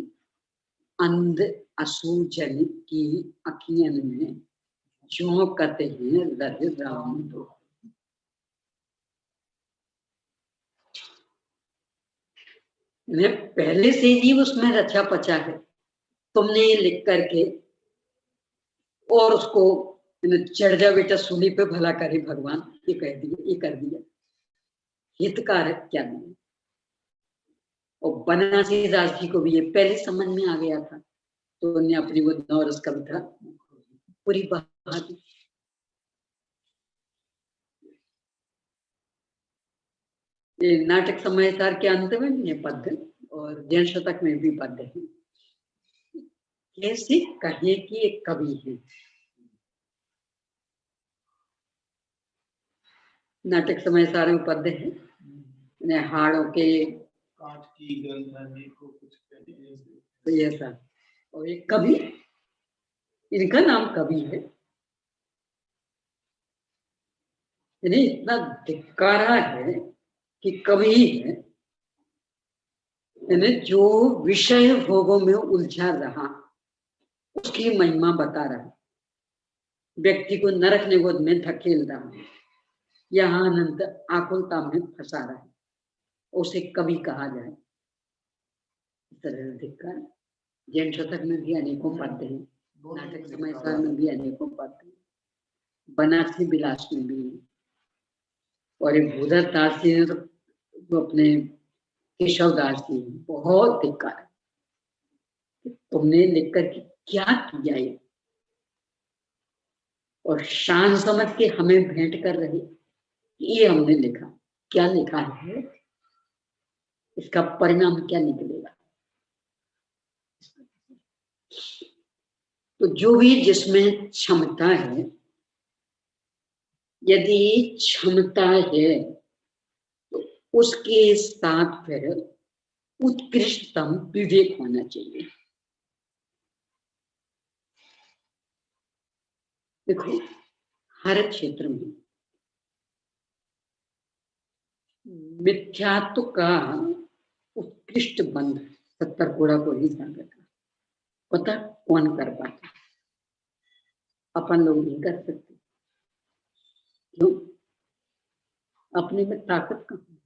अंध असूजन की अखियन में जो कहते हैं रज राम दो। पहले से ही उसमें रचा पचा है, तुमने ये लिख करके और उसको चढ़ जा बेटा सूली पे भला करे भगवान, ये कह दिया, ये कर दिया, हितकारक क्या नहीं। और बनारसी दास जी को भी ये पहले समझ में आ गया था, तो उन्होंने अपनी वो नवरस कविता पूरी बहा दी। ये नाटक समाचार के अंत में भी ये पद्य और जैन शतक में भी पद्य है, कैसे कहे कि एक कवि है। नाटक समाचार में पद्य है, हाड़ों के काट की गंधानी को कुछ कहते, तो ये सब, और एक कवि, इनका नाम कवि है, यानी इतना धिक्कारा है कि कवि है, यानी जो विषय भोगों में उलझा रहा उसकी महिमा बता रहा है, व्यक्ति को नरक निगोद में धकेल रहा है, यहाँ अनंत आकुलता में फंसा रहा है, उसे कवि कहा जाए। इस तरह धिक्कार जैन शतक में भी अनेकों पद्य हैं, नाटक समय सार में भी अनेकों पद्य हैं, बनारसी विलास में भी है। और एक भूधर दास जी ने तो जो अपने केशव दास जी बहुत धिक्कार है, तुमने लिख करके क्या किया ये, और शान समझ के हमें भेंट कर रहे, ये हमने लिखा, क्या लिखा है, इसका परिणाम क्या निकलेगा। तो जो भी जिसमें क्षमता है, यदि क्षमता है तो उसके साथ फिर उत्कृष्टतम विवेक होना चाहिए। देखो हर क्षेत्र में मिथ्यात्व का उत्कृष्ट बंध सत्तर कोड़ा को ही जाकर पता कौन कर पाता, अपन लोग नहीं कर सकते। क्यों? अपने में ताकत कहाँ,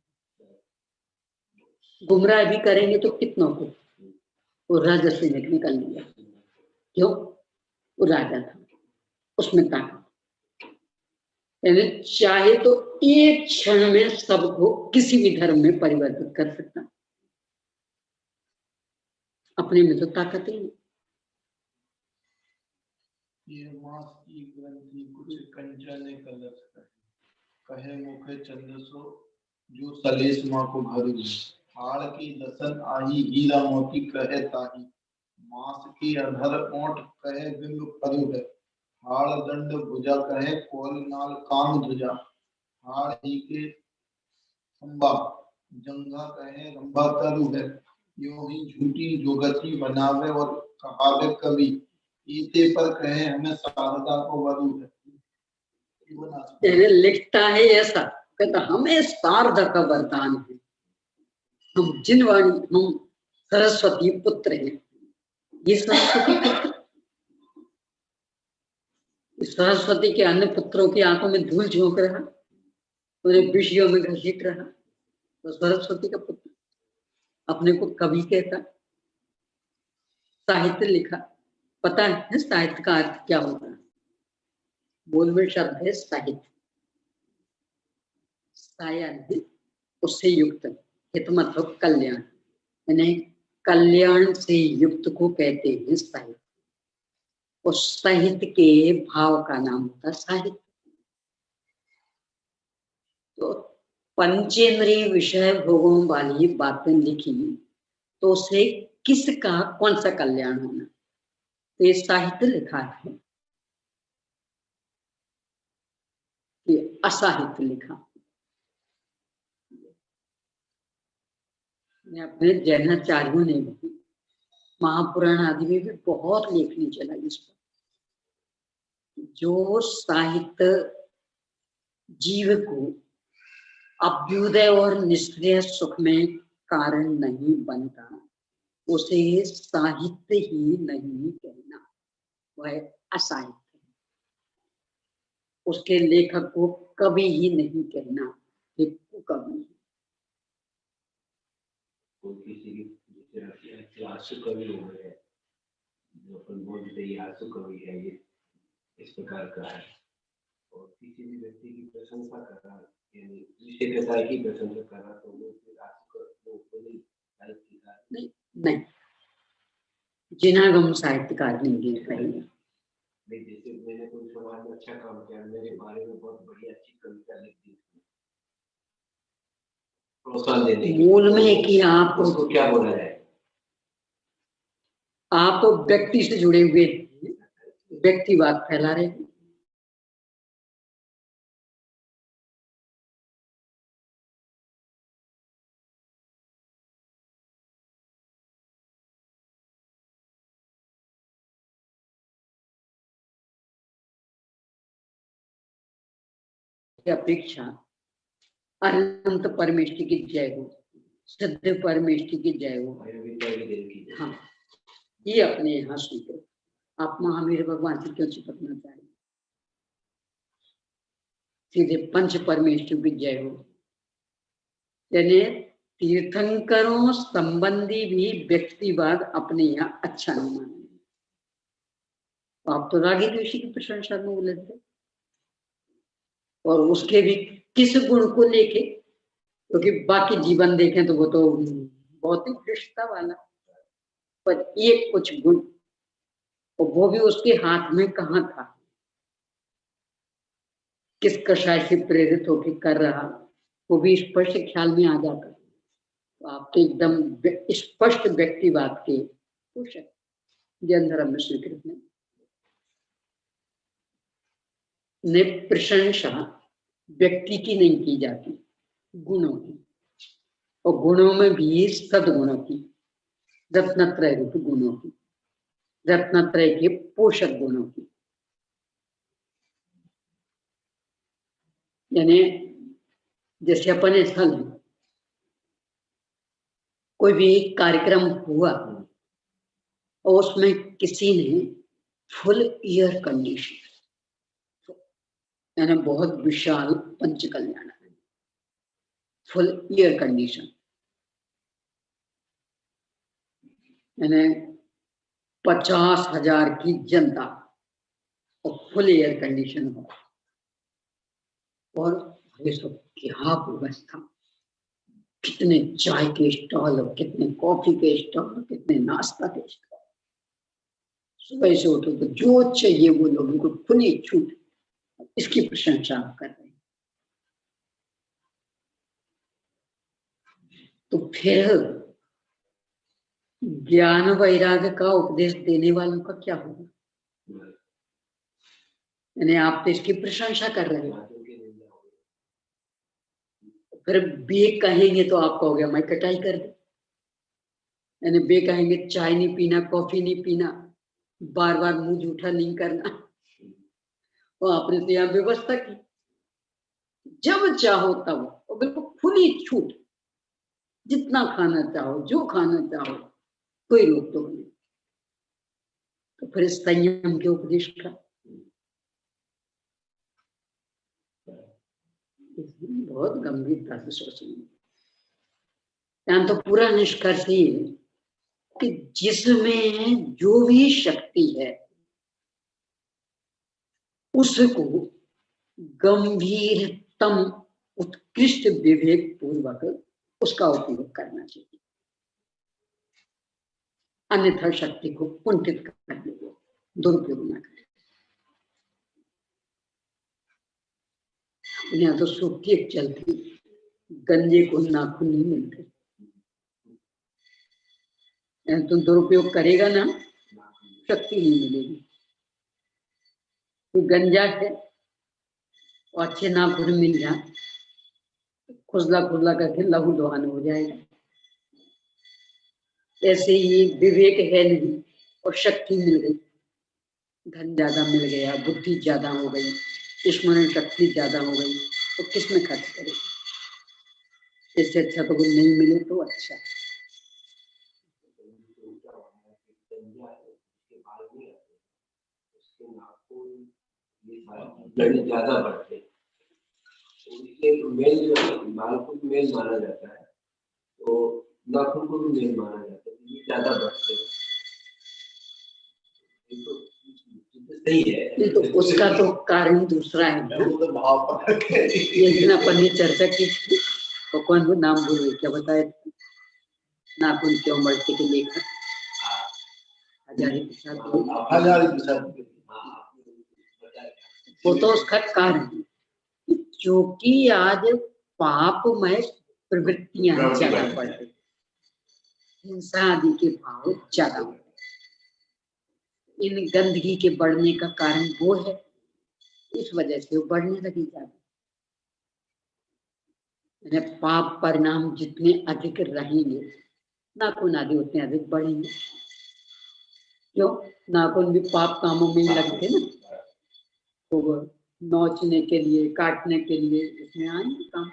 गुमराह भी करेंगे तो कितनों को, वो राजा से निकल लिया, क्यों? वो राजा था, उसमें ताकत, यानी चाहे तो एक क्षण में सबको किसी भी धर्म में परिवर्तित कर सकता, अपने में तो ताकत ही नहीं। ये मांस की ग्रंथि कुछ कंचन कलश कहे मुखे चंदसो जो सलेस माँ को भरू, हाड़ की दसन आही हीरा मोती कहे ताही, मांस की अधर ओंठ कहे बिंब फरु है, हाड़ दंड भुजा कहे कोल नाल काम धुजा, हाड़ ही के संबा जंगा कहे रंबा तरु है, यो ही झूठी जोगति बनावे और कहावे कवि, ईते पर कहे हमें शारदा को वरु है। लिखता है ऐसा, कहता हमें शारदा का वरदान है, हम जिनवाणी, हम सरस्वती पुत्र हैं। ये सरस्वती पुत्र, सरस्वती के अन्य पुत्रों की आंखों में धूल झोंक रहा, उन्हें विषयों में घसीट रहा, तो सरस्वती का पुत्र अपने को कवि कहता, साहित्य लिखा। पता है साहित्य का अर्थ क्या होता है? मूल में शब्द है साहित्य, साया उससे युक्त, हित मतलब कल्याण, यानी कल्याण से युक्त को कहते हैं साहित्य। उस साहित्य के भाव का नाम होता है साहित्य। तो पंचेंद्रिय विषय भोगों वाली बातें लिखी तो उसे किसका कौन सा कल्याण होना, तो ये साहित्य लिखा है कि असाहित्य लिखा। अपने जैनाचार्यों ने भी महापुराण आदि में भी बहुत लेखनी चला इस पर, जो साहित्य जीव को अभ्युदय और निष्क्रिय सुख में कारण नहीं बनता, उसे साहित्य ही नहीं कहना, वह असाहित्य है। उसके लेखक को कवि ही नहीं कहना, कि कवि है। आंसू कवि हो गए, जो अपन बोलते हैं आंसू कवि है, ये इस प्रकार का है। और किसी भी व्यक्ति की प्रशंसा कर रहा, यानी विषय के साथ की प्रशंसा कर रहा, तो वो फिर आंसू साहित्यकार नहीं, नहीं, जिनागम साहित्यकार नहीं देख पाएंगे। जैसे मैंने कोई समाज में अच्छा काम किया, मेरे बारे में बहुत बढ़िया अच्छी कविता लिख दी, प्रोत्साहन देने मूल में कि आप उसको क्या बोला जाए, आप तो व्यक्ति से जुड़े हुए व्यक्तिवाद फैला रहे हैं। की अपेक्षा अनंत परमेष्टि की जय हो, सिद्ध परमेष्टि की जय हो। हाँ, ये अपने यहाँ स्वीकृत। आप महावीर भगवान से क्यों चिपकना चाहेंगे? सीधे पंच परमेष्टि की जय हो। यानी तीर्थंकरों संबंधी भी व्यक्तिवाद अपने यहाँ अच्छा नहीं मानेंगे। आप तो रागी द्वेषी की प्रशंसा में बोले थे, और उसके भी किस गुण को लेके? क्योंकि बाकी जीवन देखें तो वो तो बहुत ही कृष्णता वाला, पर ये कुछ गुण, और वो भी उसके हाथ में कहाँ था, किस कषाय से प्रेरित होकर कर रहा, वो भी स्पष्ट ख्याल में आ जाता। तो आप तो एकदम स्पष्ट व्यक्तिवाद के पोषक जैन धर्म में स्वीकृत ने प्रशंसा व्यक्ति की नहीं की जाती, गुणों की, और गुणों में भी सदगुणों की, रत्नत्रय रूप गुणों की, रत्नत्रय के पोषक गुणों की। यानी जैसे अपन ऐसा नहीं, कोई भी कार्यक्रम हुआ और उसमें किसी ने फुल एयर कंडीशन, यानी बहुत विशाल पंच कल्याण, फुल एयर कंडीशन, यानी 50,000 की जनता और फुल एयर कंडीशन हो, और ये सब क्या व्यवस्था, कितने चाय के स्टॉल, कितने कॉफी के स्टॉल, कितने नाश्ता के स्टॉल। सुबह से उठो तो जो चाहिए वो लोगों को खुली छूट, इसकी प्रशंसा कर रहे हैं। तो फिर ज्ञान वैराग्य का उपदेश देने वालों का क्या होगा? यानी आप तो इसकी प्रशंसा कर रहे हो, फिर बे कहेंगे तो आप कहोगे मैं कटाई कर दे। यानी बे कहेंगे चाय नहीं पीना, कॉफी नहीं पीना, बार बार मुंह जूठा नहीं करना, तो आपने तो यहाँ व्यवस्था की, जब चाहो तब, और बिल्कुल खुली छूट, जितना खाना चाहो, जो खाना चाहो, कोई रोक टोक नहीं। तो फिर संयम के उपदेश का बहुत गंभीरता से सोचेंगे। यहाँ तो पूरा निष्कर्ष ही है कि जिसमें जो भी शक्ति है उसको गंभीरतम उत्कृष्ट विवेक पूर्वक उसका उपयोग करना चाहिए, अन्यथा शक्ति को कुंठित करने को दुरुपयोग न करें। यहाँ तो सूखी एक चलती, गंजे को नाखून नहीं मिलते, तो दुरुपयोग करेगा ना, शक्ति नहीं मिलेगी। तो गंजा है और अच्छे नाखून मिल जाए, खुजला खुजला करके लहू लुहान हो जाएगा। ऐसे ही विवेक है नहीं और शक्ति मिल गई, धन ज्यादा मिल गया, बुद्धि ज्यादा हो गई, स्मरण शक्ति ज्यादा हो गई, तो किसमें खर्च करेगी? इससे अच्छा तो कोई नहीं मिले तो अच्छा। ज्यादा बढ़ते, तो मेल जो है बाल को मेल माना जाता है, तो नाखून को भी मेल माना जाता है, ये ज्यादा बढ़ते हैं। तो सही है, तो उसका तो कारण दूसरा है ना, ये दिन अपन ने चर्चा की थी, तो कौन वो नाम भूल गए, क्या बताए? नाखून क्यों बढ़ते के लेकर हजारी प्रसाद, वो तो उसका कारण, क्योंकि आज पापमय प्रवृत्तियां ज्यादा बढ़ रही, हिंसा आदि के भाव ज्यादा बढ़ रहे। इन गंदगी के बढ़ने का कारण वो है, इस वजह से वो बढ़ने लगी ज्यादा। पाप परिणाम जितने अधिक रहेंगे, नाखून आदि उतने अधिक बढ़ेंगे। क्यों? नाखून भी पाप कामों में ही लगते ना, तो नोचने के लिए, काटने के लिए, इसमें आएंगे काम।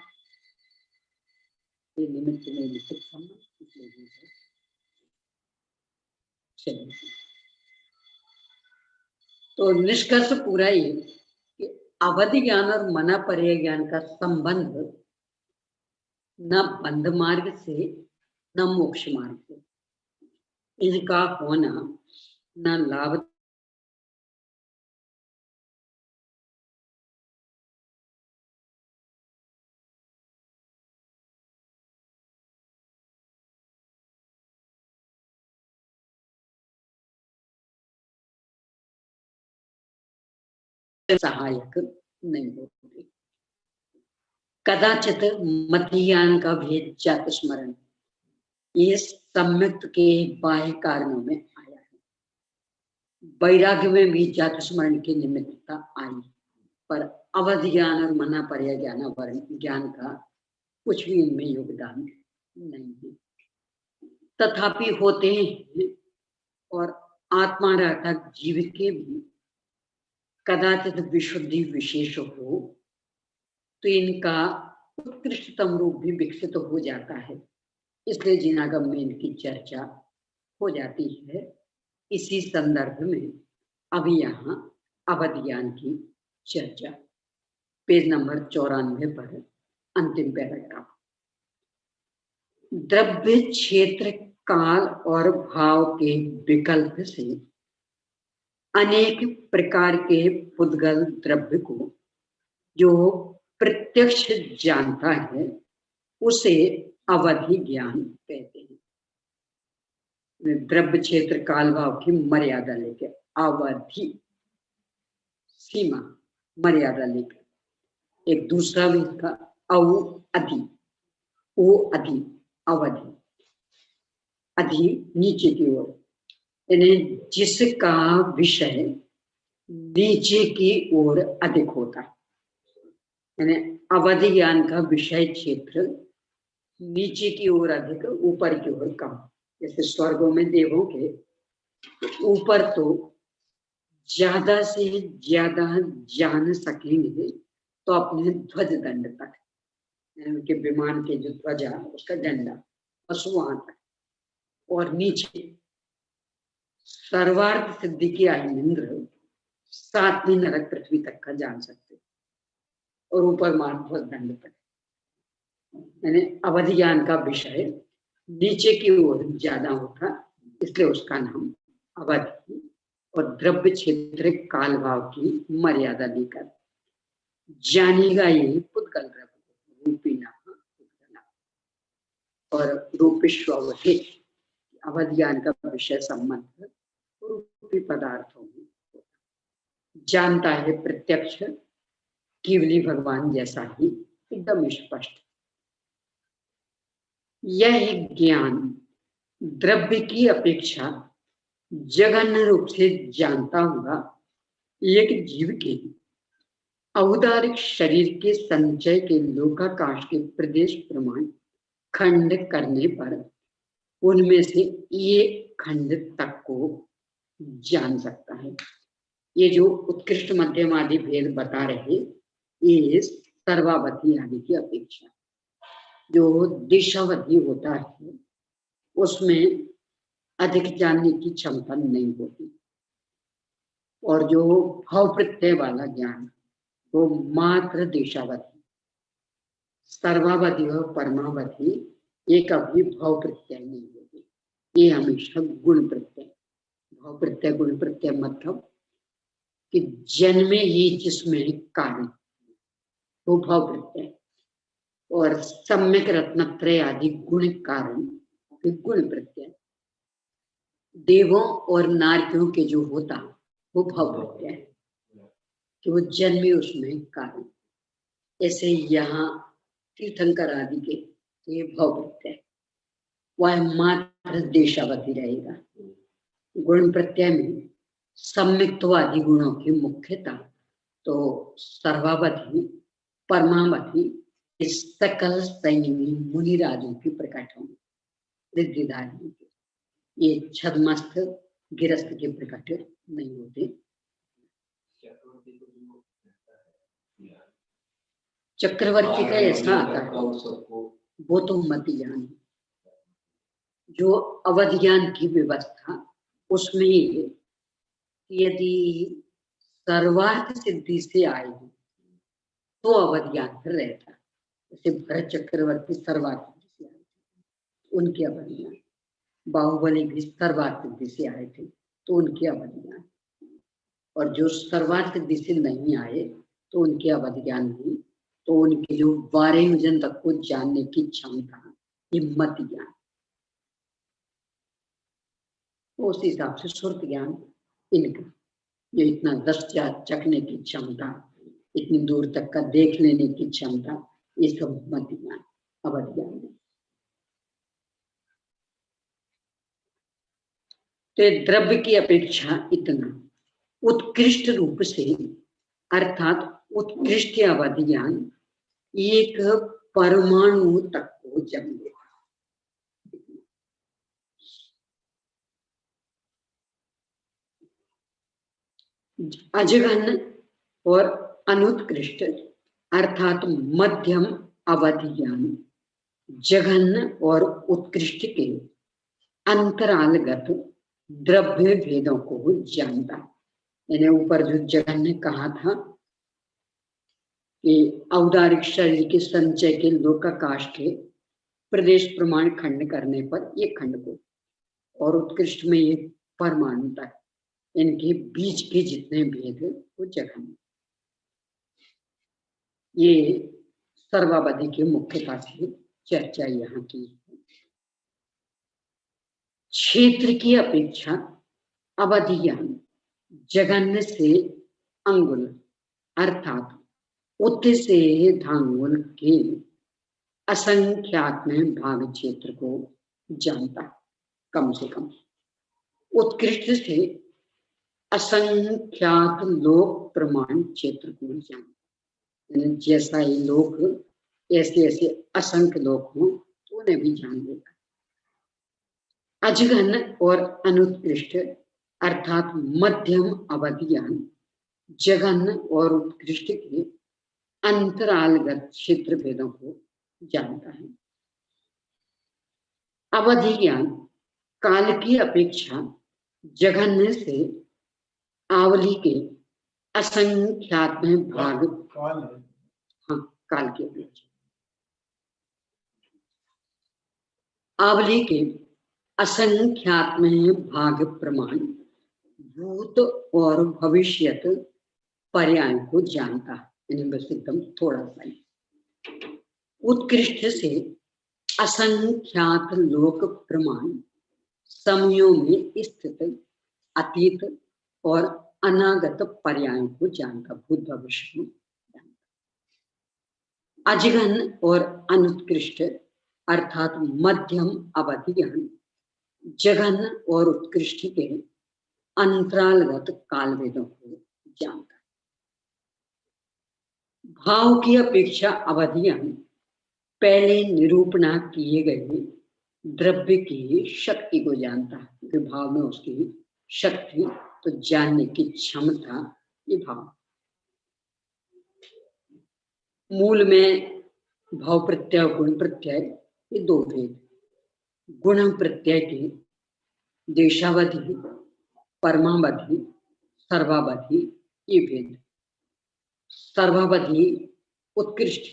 ये निमित्त में निश्चित संबंध, इसलिए ये है। चलिए, तो निष्कर्ष पूरा ये कि अवधि ज्ञान और मना पर्याय ज्ञान का संबंध न बंध मार्ग से न मोक्ष मार्ग से, इनका होना न लाभ सहायक नहीं होते। कदाचित मतियान का भेद जात स्मरण, ये सम्यक्त के बाह्य कारणों में आया है। वैराग्य में भी जात स्मरण की निमित्तता आई, पर अवधि ज्ञान और मना पर्याय ज्ञान का कुछ भी इनमें योगदान नहीं है। तथापि होते हैं, और आत्मा रहता जीव के भी कदाचित विशुद्धि विशेष हो तो इनका उत्कृष्टतम रूप भी विकसित हो जाता है। इसलिए जिनागम में इनकी चर्चा हो जाती है। इसी संदर्भ में अभी यहाँ अवधि ज्ञान की चर्चा, पेज नंबर 94 पर अंतिम पैराग्राफ। द्रव्य क्षेत्र काल और भाव के विकल्प से अनेक प्रकार के पुद्गल द्रव्य को जो प्रत्यक्ष जानता है उसे अवधि ज्ञान कहते हैं। द्रव्य क्षेत्र काल भाव की मर्यादा लेकर, अवधि सीमा मर्यादा लेकर, एक दूसरा भी इसका अवधि, ओ अधि, अवधि, अधि नीचे की ओर, यानी जिसका विषय नीचे की ओर अधिक होता है। यानी अवधि ज्ञान का विषय क्षेत्र नीचे की ओर अधिक, ऊपर की ओर कम। जैसे स्वर्गों में देवों के ऊपर तो ज्यादा से ज्यादा जान सकेंगे तो अपने ध्वज दंड तक, यानी उनके विमान के जो ध्वजा उसका डंडा बस वहां तक, और नीचे सर्वार्थ सिद्धि की आइंद्र 7वीं नरक पृथ्वी तक का जान सकते, और ऊपर मान ध्वज दंड तक। यानी अवधि ज्ञान का विषय नीचे की ओर ज्यादा होता, इसलिए उसका नाम अवधि, और द्रव्य क्षेत्र काल भाव की मर्यादा लेकर जानेगा ये पुद्गल द्रव्य रूपीना पुद्गला, और रूपेश्ववधि अवधि ज्ञान का विषय संबंध रूपी पदार्थों में जानता है प्रत्यक्ष केवली भगवान जैसा ही, एकदम स्पष्ट। यह ज्ञान द्रव्य की अपेक्षा जघन्य रूप से जानता हुआ एक जीव के औदारिक शरीर के संचय के लोकाकाश के प्रदेश प्रमाण खंड करने पर उनमें से एक खंड तक को जान सकता है। ये जो उत्कृष्ट मध्यम आदि भेद बता रहे, ये सर्वावधि आदि की अपेक्षा जो दिशावधि होता है उसमें अधिक जानने की क्षमता नहीं होती, और जो भाव प्रत्यय वाला ज्ञान वो मात्र दिशावधि, सर्वावधि और परमावधि एक अभी भाव प्रत्यय नहीं होती, ये हमेशा गुण प्रत्यय। भाव प्रत्यय गुण प्रत्यय मतलब कि जन्मे ही जिसमें कारण वो भाव प्रत्यय, और सम्यक रत्नत्रय आदि गुण कारण गुण प्रत्यय। देवों और नारकियों के जो होता वो भाव प्रत्यय कि वो जन्मे उसमें कारण। ऐसे यहाँ तीर्थंकर आदि के ये भाव प्रत्यय, वह मात्र देशावधि रहेगा। गुण प्रत्यय में सम्यक्तवादी गुणों की मुख्यता, तो सर्वावधि परमावधि सकल संयमी मुनिराजों की प्रकट होंगे, रिद्धिधारियों के, ये छदमस्त गिरस्थ के प्रकट नहीं होते। चक्रवर्ती का ऐसा आता है, और सबको वो तो मत ज्ञान है। जो अवध ज्ञान की व्यवस्था उसमें ये यदि सर्वार्थ सिद्धि से आए तो अवध ज्ञान पर रहता। जैसे भरत चक्रवर्ती सर्वार्थ सिद्धि से आए थे, उनके अवध ज्ञान। बाहुबली भी सर्वार्थ सिद्धि से आए थे तो उनके अवध ज्ञान। और जो सर्वार्थ सिद्धि से नहीं आए तो उनके अवध ज्ञान नहीं, तो उनके जो 12 योजन तक को जानने की क्षमता, ये मत ज्ञान। उस हिसाब से सुरत ज्ञान इनका, ये इतना 10 चखने की क्षमता, इतनी दूर तक का देख लेने की क्षमता, ये सब मत ज्ञान, अवध ज्ञान है। तो द्रव्य की अपेक्षा इतना उत्कृष्ट रूप से, अर्थात उत्कृष्ट अवध ज्ञान एक परमाणु तक को जम लेगा। अजघन और अनुत्कृष्ट अर्थात मध्यम अवधि ज्ञान जघन्य और उत्कृष्ट के अंतरालगत द्रव्य भेदों को जानता है। यानी ऊपर जो जघन्य कहा था कि औदारिक शरीर के संचय के लोकाकाश के प्रदेश प्रमाण खंड करने पर ये खंड को, और उत्कृष्ट में ये परमाणु तक, इनके बीच के जितने भेद वो जघन्य। ये सर्वावधि की मुख्यता से चर्चा यहाँ की। क्षेत्र की अपेक्षा अवधि ज्ञान जघन्य से अंगुल अर्थात उत्त से धांगुल के असंख्यात में भाग क्षेत्र को जानता, कम से कम। उत्कृष्ट से असंख्यात लोक प्रमाण क्षेत्र को जानता, जैसा ही लोक ऐसे ऐसे असंख्य लोक हों तो उन्हें भी जान लेगा। अजघन और अनुत्कृष्ट अर्थात मध्यम अवधि ज्ञान जघन्य और उत्कृष्ट के अंतरालगत क्षेत्र भेदों को जानता है। अवधि ज्ञान काल की अपेक्षा जघन्य से आवली के असंख्यात में भाग, हाँ काल की अपेक्षा आवली के असंख्यात में भाग प्रमाण भूत और भविष्यत पर्याय को जानता है। बस एकदम थोड़ा सा ही। उत्कृष्ट से असंख्यात लोक प्रमाण समयों में स्थित अतीत और अनागत पर्यायों को जानता, भूत भविष्य को जानता। अजघन और अनुत्कृष्ट अर्थात मध्यम अवधि ज्ञान जघन्य और उत्कृष्ट के अंतरालगत काल वेदों को जानता है। भाव की अपेक्षा अवधि ज्ञान पहले निरूपणा किए गए द्रव्य की शक्ति को जानता है, क्योंकि भाव में उसकी शक्ति तो जानने की क्षमता, ये भाव। मूल में भाव प्रत्यय गुण प्रत्यय ये दो भेद। गुण प्रत्यय के देशावधि परमावधि सर्वावधि ये भेद। सर्वावधि उत्कृष्ट,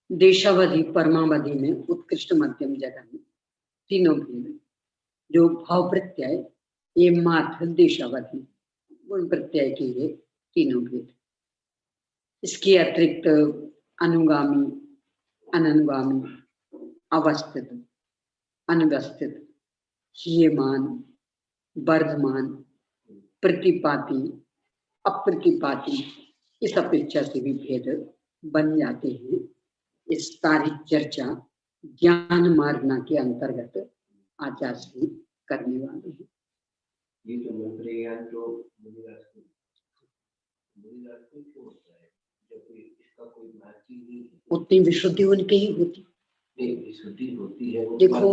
देशावधि परमावधि में उत्कृष्ट मध्यम जघन्य तीनों भेद। जो भाव प्रत्यय ये मात्र देशावधि, गुण प्रत्यय के ये तीनों भेद। इसके अतिरिक्त अनुगामी अननुगामी अवस्थित अनवस्थित हीयमान वर्धमान प्रतिपाती अप्रतिपाती इस अपेक्षा से भी भेद बन जाते हैं। इस सारी चर्चा ज्ञान मार्गना के अंतर्गत आचार्य श्री करने वाले हैं। ये जो मंत्र ज्ञान जो मुनिराज को क्यों होता है, जब इसका कोई महत्व नहीं, उतनी विशुद्धि उनके ही होती, विशुद्धि होती है। देखो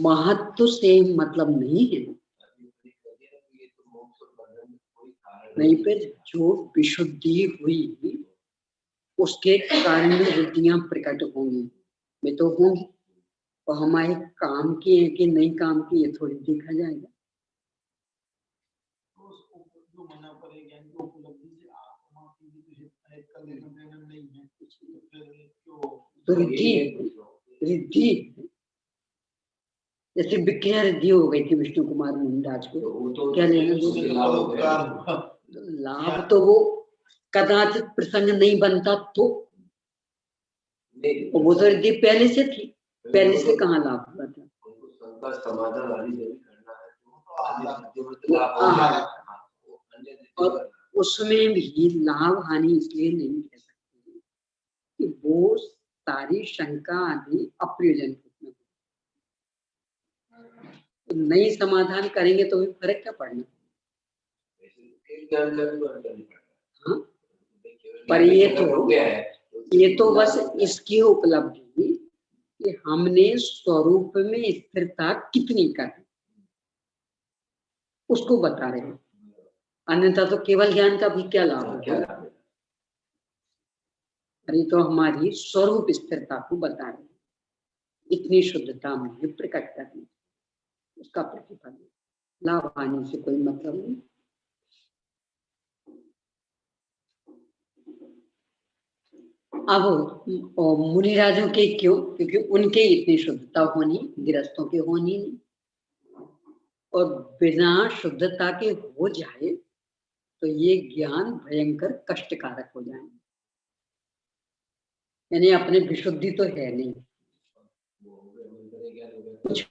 महत्व से मतलब नहीं है, नहीं पे जो विशुद्धि हुई उसके कारण में वृत्तियां प्रकट होंगी, वे तो होंगी, और हमारे काम की है कि नहीं काम की ये थोड़ी देखा जाएगा। जो मना पड़े ज्ञान की उपलब्धि से आत्मा की भी तो हित का लेना देना नहीं है, तो फिर क्यों रिद्धि जैसे विक्रिया रिद्धि हो गई थी विष्णु कुमार मुनिराज को, तो क्या लेना लाभ तो वो कदाचित प्रसंग नहीं बनता तो वो तो रिद्धि पहले से थी, पहले से कहाँ लाभ हुआ था। समाधान और उसमें भी लाभ हानि इसलिए नहीं कह सकते कि वो सारी शंका आदि अप्रयोजन है। तो नई समाधान करेंगे तो भी फर्क क्या पड़ना। हाँ? पर ये तो बस इसकी उपलब्धि कि हमने स्वरूप में स्थिरता कितनी कर उसको बता रहे हैं, अन्यथा तो केवल ज्ञान का भी क्या लाभ है। अरे तो हमारी स्वरूप स्थिरता को बता रहे हैं, इतनी शुद्धता में प्रकट करनी, उसका प्रतिफल लाभ हानि से कोई मतलब नहीं। अब मुनिराजों के क्यों, क्योंकि उनके इतनी शुद्धता होनी गृहस्थों के होनी नहीं, और बिना शुद्धता के हो जाए तो ये ज्ञान भयंकर कष्टकारक हो जाएंगे, यानी अपने विशुद्धि तो है नहीं कुछ।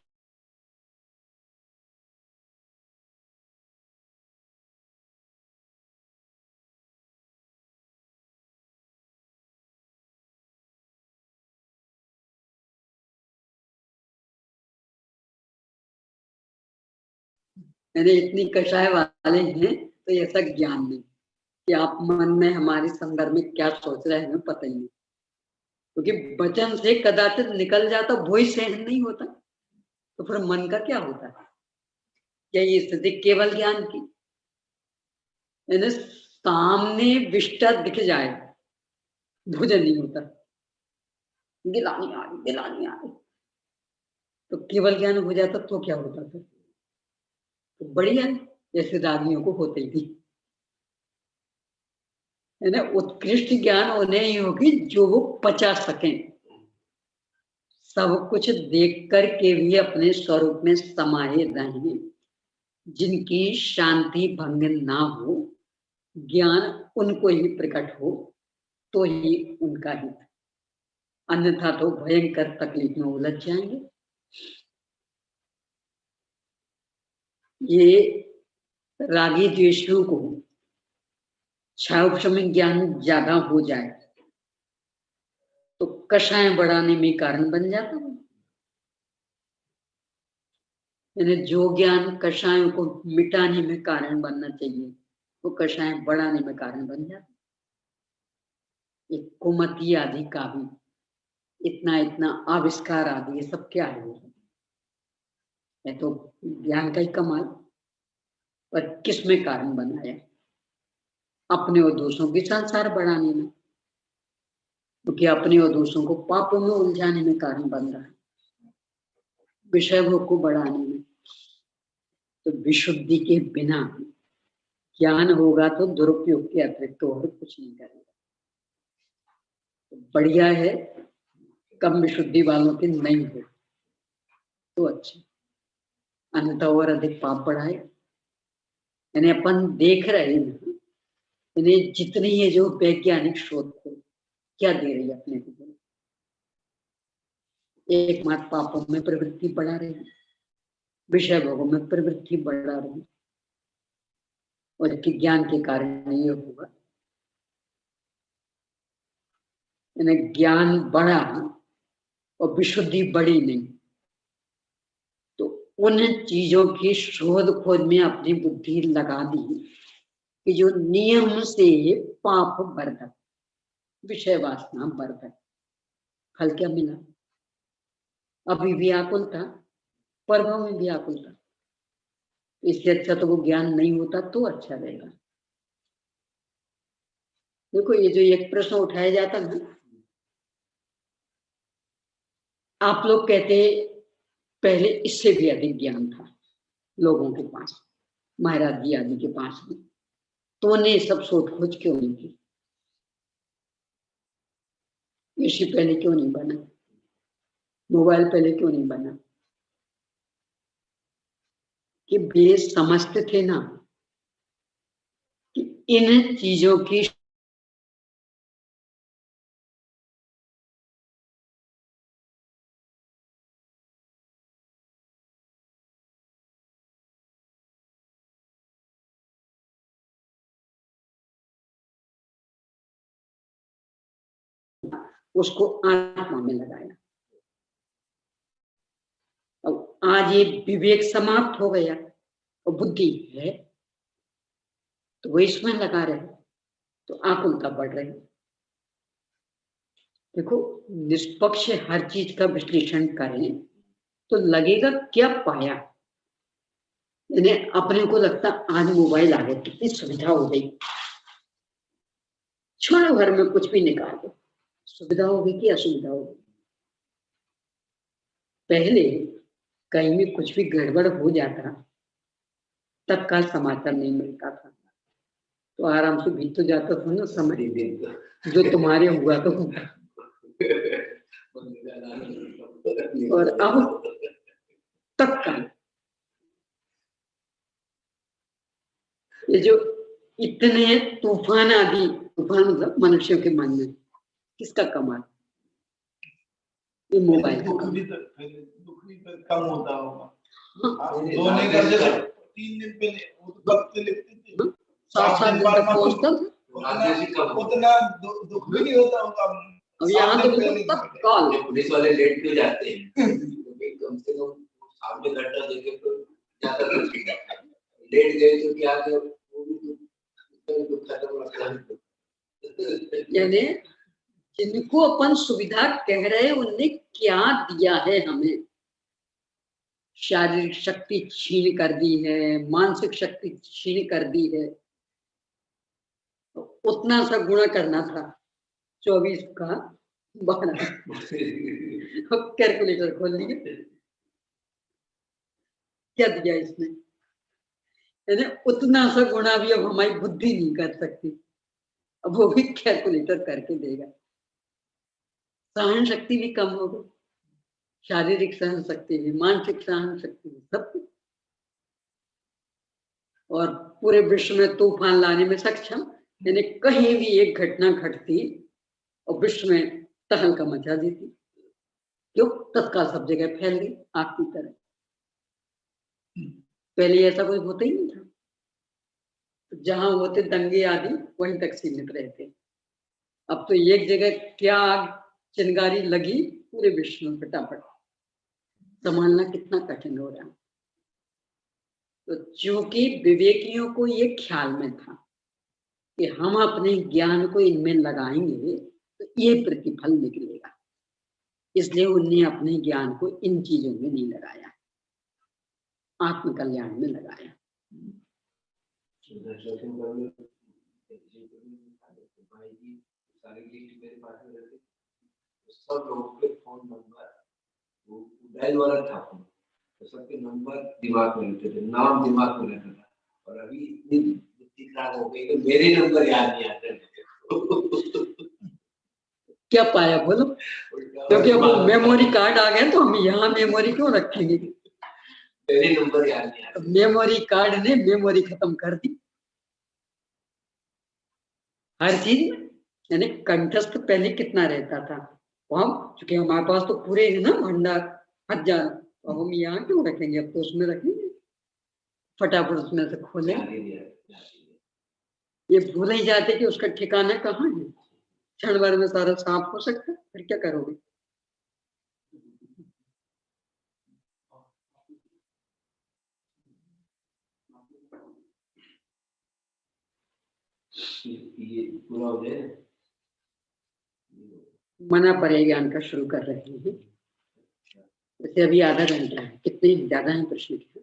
यानी इतनी कषाय वाले हैं तो ऐसा ज्ञान नहीं कि आप मन में हमारे संदर्भ में क्या सोच रहे हैं हमें पता ही नहीं, क्योंकि वचन से कदाचित निकल जाता वो ही सहन नहीं होता, तो फिर मन का क्या होता है। क्या ये स्थिति केवल ज्ञान की, यानी सामने विष्टा दिख जाए भोजन नहीं होता, गिलानी आ रही गिलानी आ रही, तो केवल ज्ञान हो जाता तो क्या होता था, तो बढ़िया जैसे दादियों को होते ही थी, है ना। उत्कृष्ट ज्ञान उन्हें ही होगी जो वो पचा सकें, सब कुछ देख कर के भी अपने स्वरूप में समाये रहें, जिनकी शांति भंग ना हो, ज्ञान उनको ही प्रकट हो तो ही उनका हित, अन्यथा तो भयंकर तकलीफ में उलझ जाएंगे। ये रागी द्वेषियों को क्षयोपशम ज्ञान ज्यादा हो जाए तो कषाय बढ़ाने में कारण बन जाता है, यानी जो ज्ञान कषायों को मिटाने में कारण बनना चाहिए वो कषाय बढ़ाने में कारण बन जाता है। एक कुमति आदि का भी इतना इतना आविष्कार आदि ये सब क्या है तो ज्ञान का ही कमाल, पर किस में कारण बनाया, अपने और दोषों के संसार बढ़ाने में, क्योंकि अपने और दोषों को पापों में उलझाने में कारण बन रहा है, विषय भोग को बढ़ाने में। तो विशुद्धि के बिना ज्ञान होगा तो दुरुपयोग के अतिरिक्त तो और कुछ नहीं करेगा। तो बढ़िया है कम विशुद्धि वालों के नहीं हो तो अच्छा, अन्यथा और अधिक पाप बढ़ाए। यानी अपन देख रहे हैं यानी जितनी ये जो वैज्ञानिक शोध को क्या दे रही है अपने को, एक मात्र पापों में प्रवृत्ति बढ़ा रही है, विषय भोगों में प्रवृत्ति बढ़ा रही है, और कि ज्ञान के कारण ये होगा, यानी ज्ञान बढ़ा और विशुद्धि बढ़ी नहीं, तो उन चीजों की शोध खोज में अपनी बुद्धि लगा दी कि जो नियम से पाप वर्धक, विषय वासना वर्धक, फल क्या मिला, अभी भी आकुलता, पर्वों में भी आकुलता। इससे अच्छा तो वो ज्ञान नहीं होता तो अच्छा रहेगा। देखो ये जो एक प्रश्न उठाया जाता है ना, आप लोग कहते पहले इससे भी अधिक ज्ञान था लोगों के पास, महाराज जी आदि के पास में, तो उन्हें सब सोच खोज क्यों नहीं की? इससे पहले क्यों नहीं बना? मोबाइल पहले क्यों नहीं बना? कि वे समझते थे ना कि इन चीजों की उसको आत्मा में लगाया। अब आज ये विवेक समाप्त हो गया और बुद्धि है तो वो इसमें लगा रहे, तो आप उल्टा पढ़ रहे। देखो निष्पक्ष हर चीज का विश्लेषण करें तो लगेगा क्या पाया। यानी अपने को लगता आज मोबाइल आ गया, कितनी सुविधा हो गई, क्षण भर में कुछ भी निकाल दो, सुविधा होगी कि असुविधा होगी? पहले कहीं भी कुछ भी गड़बड़ हो जाता तत्काल समाचार नहीं मिलता था, तो आराम से बीत तो जाता था ना समय, जो तुम्हारे हुआ तो हुआ। और अब तत्काल ये जो इतने तूफान आदि, तूफान मतलब मनुष्यों के मन में, किसका कमाल? ये मोबाइल का दुख भी तो कम होता होगा। सोने का जैसे 3 दिन पहले वो तो वक्त लिखते थे, 7 दिन तक पहुंचता, उतना दुख भी नहीं होता होगा। अब यहाँ तो तत्काल पुलिस वाले लेट क्यों जाते हैं? कम से कम सामने घटना देखे तो ज्यादा लेट गए तो क्या वो भी दुख खत्म। यानी जिनको अपन सुविधा कह रहे हैं उनने क्या दिया है हमें? शारीरिक शक्ति छीन कर दी है, मानसिक शक्ति छीन कर दी है। तो उतना सा गुणा करना था 24 का 12। कैलकुलेटर खोल लिए, क्या दिया इसने? यानी उतना सा गुणा भी अब हमारी बुद्धि नहीं कर सकती, अब वो भी कैलकुलेटर करके देगा। सहन शक्ति भी कम हो गई, शारीरिक सहन शक्ति भी, मानसिक सहन शक्ति भी, सब कुछ। और पूरे विश्व में तूफान लाने में सक्षम, यानी कहीं भी एक घटना घटती और विश्व में तहलका मचा देती, क्यों? तत्काल सब जगह फैल गई आग की तरह। पहले ऐसा कोई होता ही नहीं था, जहां होते दंगे आदि वहीं तक सीमित रहते। अब तो एक जगह क्या आग चिंगारी लगी, पूरे विश्व में फटाफट संभालना कितना कठिन हो रहा है। तो चूंकि विवेकियों को ये ख्याल में था कि हम अपने ज्ञान को इनमें लगाएंगे तो ये प्रतिफल निकलेगा, इसलिए उन्हें अपने ज्ञान को इन चीजों में नहीं लगाया, आत्म कल्याण में लगाया। सब लोगों के फोन नंबर डायल वाला था, तो सबके नंबर दिमाग में रहते थे, नाम दिमाग में रहता था। और अभी इतनी बुद्धि खराब हो गई कि मेरे नंबर याद नहीं आते। क्या पाया बोलो? क्योंकि वो मेमोरी कार्ड आ गया तो हम यहाँ मेमोरी क्यों रखेंगे? मेरे नंबर याद नहीं आते। मेमोरी कार्ड ने मेमोरी खत्म कर दी हर चीज में। यानी कंठस्थ पहले कितना रहता था, हम चूंकि हमारे पास तो पूरे है ना भंडार 1000, अब हम यहाँ क्यों रखेंगे? अब तो उसमें रखेंगे, फटाफट उसमें से खोले। ये भूल ही जाते कि उसका ठिकाना कहाँ है, क्षण भर में सारा साफ हो सकता है, फिर क्या करोगे? ये पूरा हो जाए। मना परे ज्ञान का शुरू कर रहे हैं, वैसे अभी आधा घंटा है, कितने ज्यादा है प्रश्न के?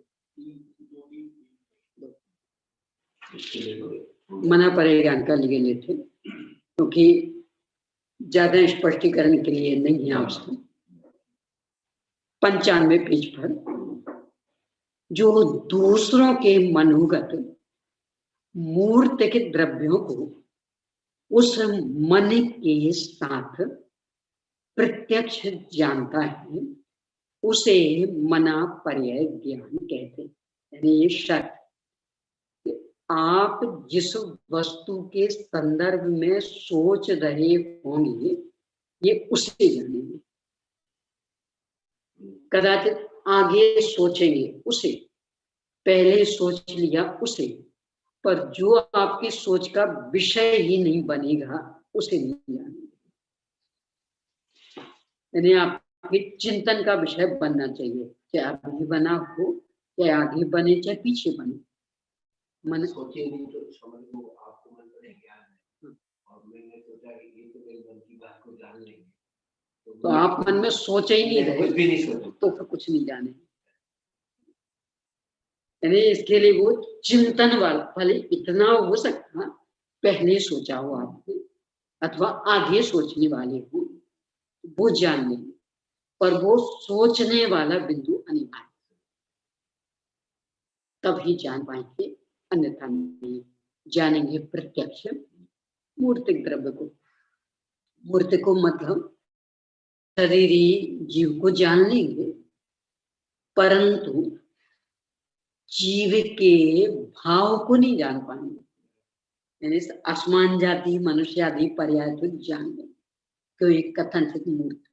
मना परे ज्ञान का लिए लेते क्योंकि ज्यादा स्पष्टीकरण के लिए नहीं है आपसे। 95 पेज पर जो दूसरों के मनोगत मूर्तिक द्रव्यों को उस मन के साथ प्रत्यक्ष जानता है, उसे मना पर्याय ज्ञान कहते हैं। यानी ये शर्त कि आप जिस वस्तु के संदर्भ में सोच रहे होंगे ये उसे जानेंगे। कदाचित आगे सोचेंगे उसे, पहले सोच लिया उसे, पर जो आपकी सोच का विषय ही नहीं बनेगा उसे नहीं जानेंगे। यानी आपके चिंतन का विषय बनना चाहिए, चाहे अभी बना हो, चाहे आगे बने, चाहे पीछे बने। मन सोचे नहीं तो समझ लो आपको मन में ज्ञान है, और मैंने सोचा कि ये तो मेरे मन की बात को जान लेंगे, तो आप मन में सोचे ही नहीं रहे, कुछ भी नहीं सोचे तो फिर कुछ नहीं जाने। यानी इसके लिए वो चिंतन वाला, भले इतना हो सकता पहले सोचा हो आपने अथवा आगे सोचने वाले हो, वो जान लेंगे, पर वो सोचने वाला बिंदु अनिवार्य, तभी जान पाएंगे, अन्यथा नहीं जानेंगे। प्रत्यक्ष मूर्तिक द्रव्य को, मूर्ति को मतलब शरीरी जीव को जान लेंगे, परंतु जीव के भाव को नहीं जान पाएंगे। यानी आसमान जाति मनुष्य आदि पर्याय तो जान लेंगे, कोई कथन से मूर्ति।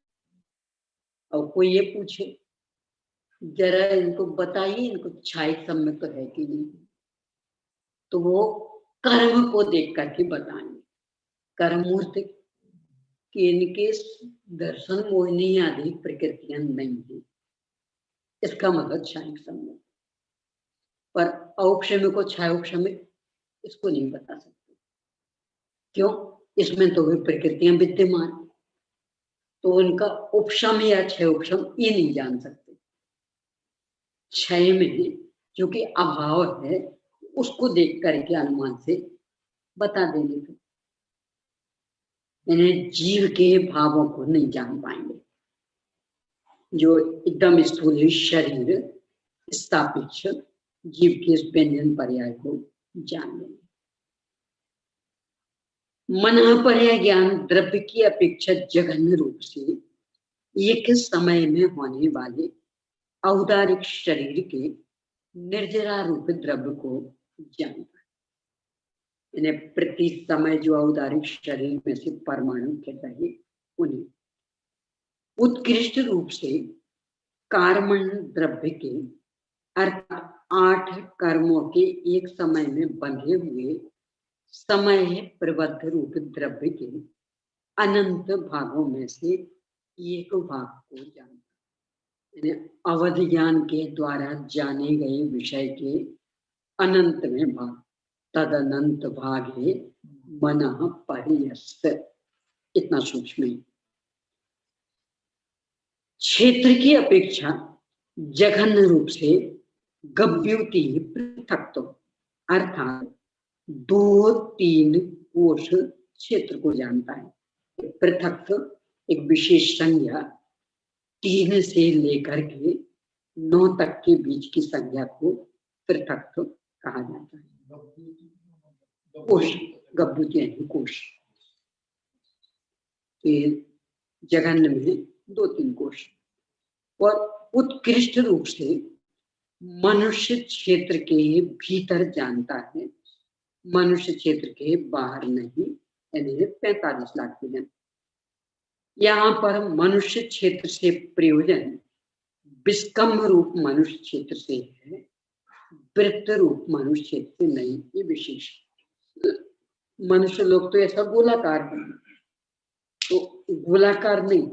और कोई ये पूछे जरा इनको बताइए, इनको छाई सम्यक तो है कि नहीं, तो वो कर्म को देख करके बताएंगे। कर्म मूर्ति कि इनके दर्शन मोहिनी आदि प्रकृतियां नहीं है, इसका मतलब छाई सम्यक। पर औक्षमिक को छायोक्षमिक इसको नहीं बता सकते, क्यों? इसमें तो भी प्रकृतियां विद्यमान, तो उनका उपशम या क्षय उपशम ये नहीं जान सकते। क्षय में जो कि अभाव है उसको देख करके अनुमान से बता देंगे, तो यानी जीव के भावों को नहीं जान पाएंगे। जो एकदम स्थूल शरीर स्थापित जीव के इस व्यंजन पर्याय को जान लेंगे। मन पर्याय ज्ञान द्रव्य की अपेक्षा जघन्य रूप से एक समय में होने वाले औदारिक शरीर के निर्जरा रूप द्रव्य को जानता है। यानी प्रति समय जो औदारिक शरीर में से परमाणु के रहे उन्हें उत्कृष्ट रूप से कार्मण द्रव्य के अर्थात 8 कर्मों के एक समय में बंधे हुए समय प्रबद्ध रूप द्रव्य के अनंत भागों में से एक भाग को जानता। अवधि ज्ञान के द्वारा जाने गए विषय के अनंत में भाग, तदनंत भाग है मन पर्यस्त। इतना सूक्ष्म है। क्षेत्र की अपेक्षा जघन्य रूप से गव्युति पृथक्त्व अर्थात 2-3 कोश क्षेत्र को जानता है। पृथक्त्व एक विशेष संज्ञा 3 से लेकर के 9 तक के बीच की संज्ञा को पृथक्त्व कहा जाता है। कोश, गव्युति यानी कोश, जघन्य में 2-3 कोश, और उत्कृष्ट रूप से मनुष्य क्षेत्र के भीतर जानता है, मनुष्य क्षेत्र के बाहर नहीं, यानी 45 लाख विजन। यहाँ पर मनुष्य क्षेत्र से प्रयोजन विस्कम्भ रूप मनुष्य क्षेत्र से है, वृत्त रूप मनुष्य क्षेत्र से नहीं। ये विशेष मनुष्य लोग तो ऐसा गोलाकार बने, तो गोलाकार नहीं,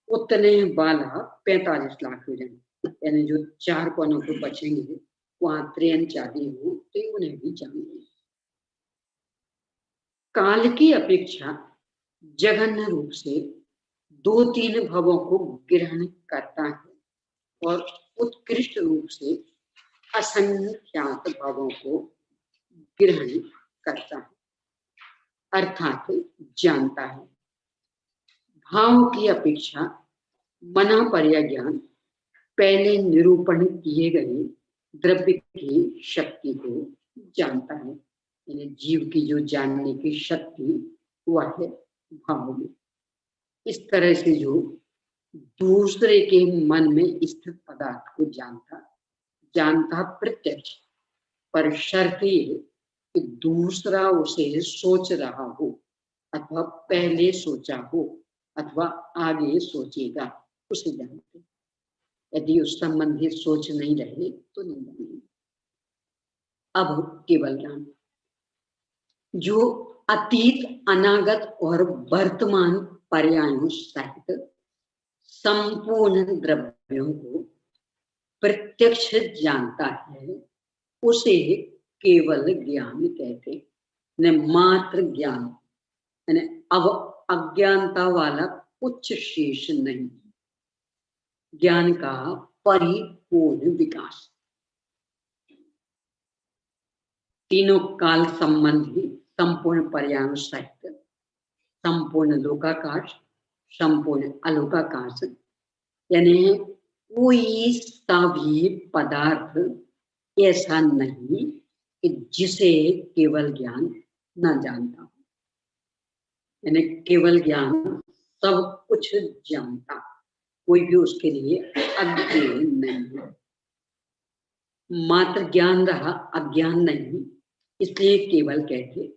उतने वाला 45 लाख विजन, यानी जो 4 कोनों को बचेंगे वहां त्रियन चाहिए हो तो उन्हें भी जानेंगे। काल की अपेक्षा जघन्य रूप से 2-3 भवों को ग्रहण करता है और उत्कृष्ट रूप से असंख्यात भवों को ग्रहण करता है। अर्थात जानता है। भाव की अपेक्षा मना पर्या ज्ञान पहले निरूपण किए गए द्रव्य की शक्ति को जानता है। यानी जीव की जो जानने की शक्ति वह है भाव में। इस तरह से जो दूसरे के मन में स्थित पदार्थ को जानता प्रत्यक्ष, पर शर्त ये कि दूसरा उसे सोच रहा हो अथवा पहले सोचा हो अथवा आगे सोचेगा, उसे जानते। यदि उस संबंधी सोच नहीं रहे तो नहीं जानेंगे। अब केवल ज्ञान जो अतीत, अनागत और वर्तमान पर्यायों सहित संपूर्ण द्रव्यों को प्रत्यक्ष जानता है, उसे केवल ज्ञान कहते हैं। मात्र ज्ञान यानी अब अज्ञानता वाला उच्च शेष नहीं, ज्ञान का परिपूर्ण विकास। तीनों काल संबंधी संपूर्ण पर्यायों सहित संपूर्ण लोकाकाश, संपूर्ण अलोकाकाश, यानी कोई सा भी पदार्थ ऐसा नहीं कि जिसे केवल ज्ञान न जानता हो। यानी केवल ज्ञान सब कुछ जानता, कोई भी उसके लिए अज्ञेय नहीं है। मात्र ज्ञान रहा, अज्ञान नहीं, इसलिए केवल कहते।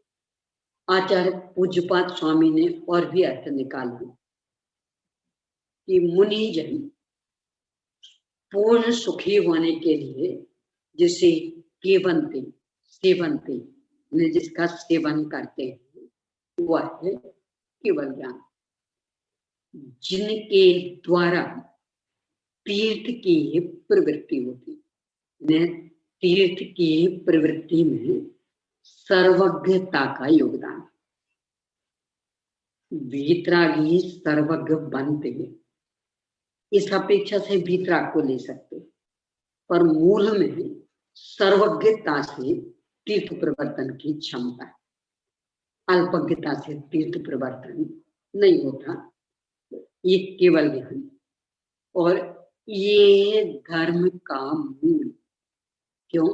आचार्य पूज्यपाद स्वामी ने और भी अर्थ निकाला कि मुनि जन पूर्ण सुखी होने के लिए जिसे केवंते सेवंते, जिसका सेवन करते हैं, वह है केवल ज्ञान। जिनके द्वारा तीर्थ की प्रवृत्ति होती, तीर्थ की प्रवृत्ति में सर्वज्ञता का योगदान। वीतरागी सर्वज्ञ बनते, इस अपेक्षा से वीतराग को ले सकते, पर मूल में सर्वज्ञता से तीर्थ प्रवर्तन की क्षमता है। अल्पज्ञता से तीर्थ प्रवर्तन नहीं होता, ये केवल ज्ञान। और ये धर्म का मूल, क्यों?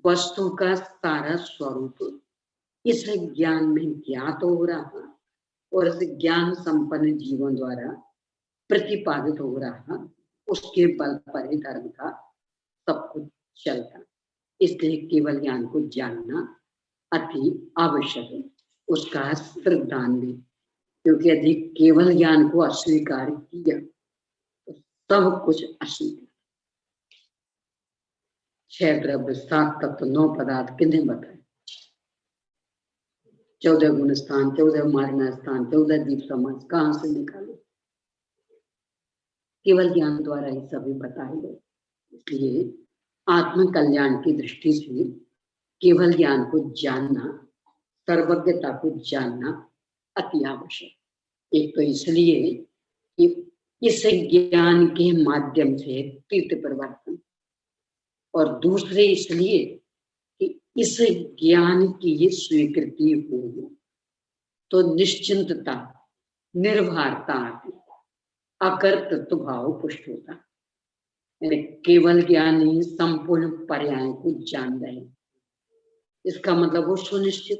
वस्तु का सारा स्वरूप इस ज्ञान में ज्ञात हो रहा और इस ज्ञान संपन्न जीवों द्वारा प्रतिपादित हो रहा, उसके बल पर ही धर्म का सब कुछ चलता। इसलिए केवल ज्ञान को जानना अति आवश्यक है, उसका श्रद्धान भी, क्योंकि यदि केवल ज्ञान को अस्वीकार किया तो सब कुछ अस्वीकार। 6 द्रव्य, 7 तत्व, 9 पदार्थ किन्हें बताए? 14 गुण स्थान, 14 मार्ग स्थान, 14 दीप समाज कहां से निकाले? केवल ज्ञान द्वारा ही सभी बताए गए। इसलिए आत्म कल्याण की दृष्टि से केवल ज्ञान को जानना, सर्वज्ञता को जानना अति आवश्यक। एक तो इसलिए कि इस ज्ञान के माध्यम से तीर्थ प्रवर्तन, और दूसरे इसलिए कि इस ज्ञान की स्वीकृति हो तो निश्चिंतता, निर्भरता आती, अकर्तृत्व भाव पुष्ट होता। केवल ज्ञान ही संपूर्ण पर्याय को जान रहे, इसका मतलब वो सुनिश्चित।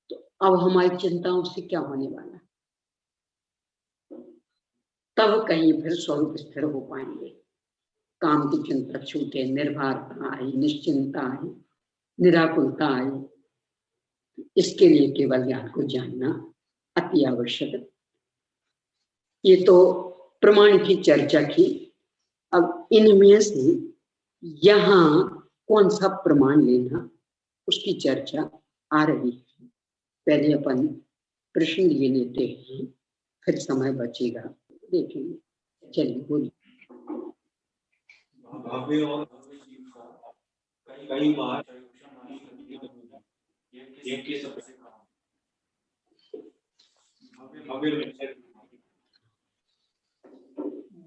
तो अब हमारी चिंताओं से क्या होने वाला? तब कहीं फिर स्वरूप स्थिर हो पाएंगे। काम की चिंता छूटे, निर्भरता आई, निश्चिंता आई, निराकुलता आई। इसके लिए केवल ज्ञान को जानना अति आवश्यक है। ये तो प्रमाण की चर्चा की। अब इनमें से यहाँ कौन सा प्रमाण लेना, उसकी चर्चा आ रही है। पहले अपन प्रश्न लिए लेते हैं, फिर समय बचेगा देखेंगे। चलिए बोलिए। भव्य और कई बार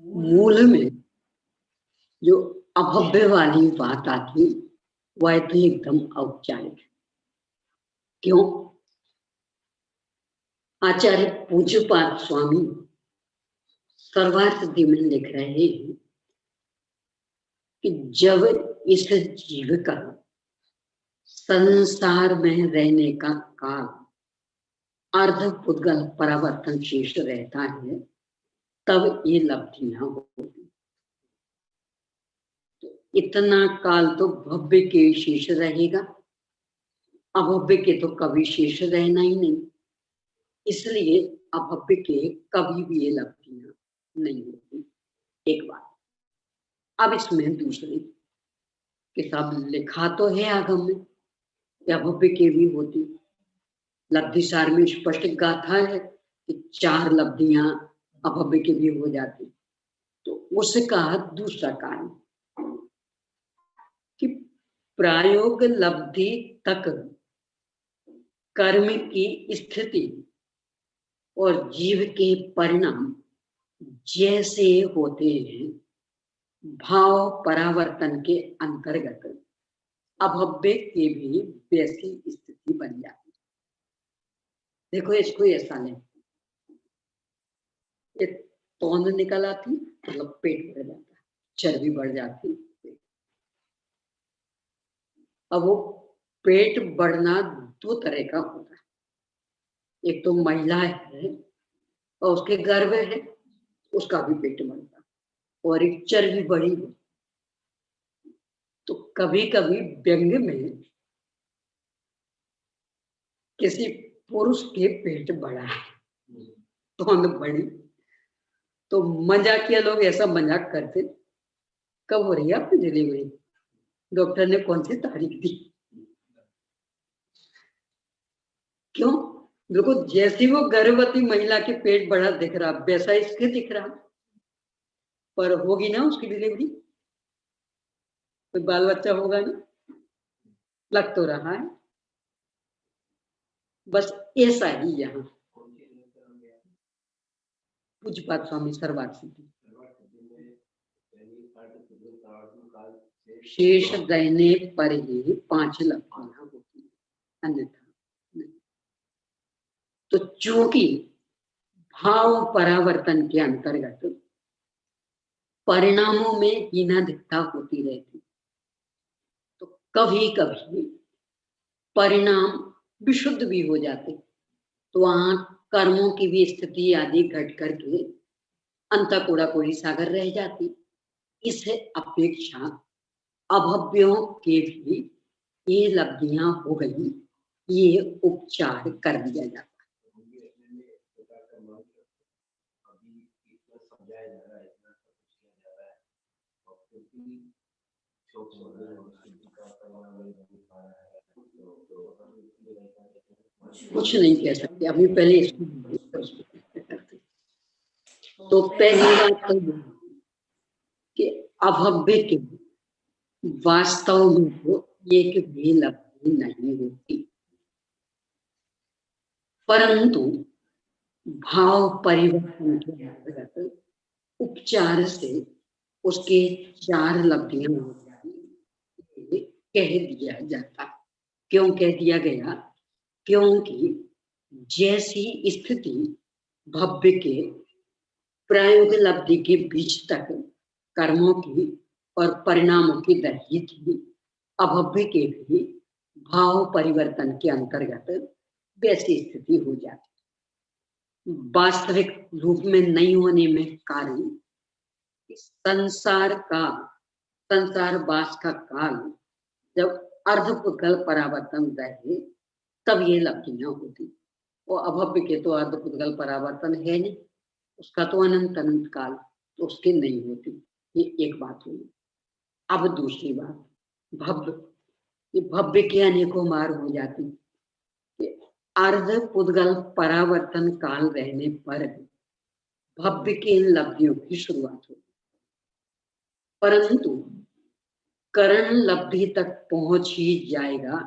मूल में जो अभव्य वाली बात आती वह तो एकदम औपचारिक। क्यों? आचार्य पूज्यपाद स्वामी सर्वार्थ में लिख रहे हैं कि जब इस जीव का संसार में रहने का काल अर्ध पुद्गल परावर्तन शेष रहता है, तब ये लब्धियां होती। तो इतना काल तो भव्य के शेष रहेगा, अभव्य के तो कभी शेष रहना ही नहीं, इसलिए अभव्य के कभी भी ये लब्धियां नहीं होती। एक बात। अब इसमें दूसरी किताब लिखा तो है आगम में कि अभव्य के भी होती। लब्धि सार में स्पष्ट गाथा है कि 4 लब्धियां अभव्य के भी हो जाती। तो उसका दूसरा कारण कि प्रायोग लब्धि तक कर्म की स्थिति और जीव के परिणाम जैसे होते हैं, भाव परावर्तन के अंतर्गत अभव्य के भी वैसी स्थिति बन जाती। देखो इसको ऐसा नहीं, ये तौंद निकल आती, मतलब पेट भर जाता, चर्बी बढ़ जाती। अब वो पेट बढ़ना 2 तरह का होता है, एक तो महिला है और उसके गर्भ है, उसका भी पेट बढ़ता, और एक चर्बी बढ़ी है। तो कभी कभी व्यंग में किसी पुरुष के पेट बढ़ा है, तौंद बढ़ी, तो मजाकिया लोग ऐसा मजाक करते, कब हो रही है आपकी डिलीवरी, डॉक्टर ने कौन सी तारीख दी। क्यों? देखो जैसी वो गर्भवती महिला के पेट बढ़ा दिख रहा, वैसा इसके दिख रहा, पर होगी ना उसकी डिलीवरी, कोई बाल बच्चा होगा ना, लग तो रहा है। बस ऐसा ही यहाँ पूज्यपाद स्वामी सर्वार्थ सिद्धि शेष रहने पर ही 5 लब्धियां होती है, अन्यथा नहीं। तो चूंकि भाव परावर्तन के अंतर्गत परिणामों में हीनाधिकता होती रहती, तो कभी कभी परिणाम विशुद्ध भी हो जाते, तो वहां कर्मों की भी स्थिति आदि घट करके अंतःकोड़ा कोड़ी सागर रह जाती। इस अपेक्षा अभव्यों के भी ये लब्धियां हो गई, ये उपचार कर दिया जाता। कुछ नहीं कह सकते अभी, पहले इसको तो पहली बात तो कि अभव्य के वास्तव में तो एक भी लब्धि नहीं होती, परंतु भाव परिवर्तन के अंतर्गत उपचार से उसके 4 लब्धियां हो जाती, कह दिया जाता। क्यों कह दिया गया? क्योंकि जैसी स्थिति भव्य के प्रायोग लब्धि के बीच तक कर्मों की और परिणामों की दही थी, अभव्य के भी भाव परिवर्तन के अंतर्गत वैसी स्थिति हो जाती। वास्तविक रूप में नहीं होने में कारण संसार वास का काल जब अर्धपुद्गल परावर्तन रहे, तब ये लब्धियां होती। और अभव्य के तो अर्धपुद्गल परावर्तन है नहीं, उसका तो अनंत अनंत काल, तो उसकी नहीं होती। ये एक बात हुई। अब दूसरी बात, भव्य, ये भव्य के अनेकों मार हो जाती। अर्धपुद्गल परावर्तन काल रहने पर भव्य के इन लब्धियों की शुरुआत होती, परंतु करण लब्धि तक पहुंच ही जाएगा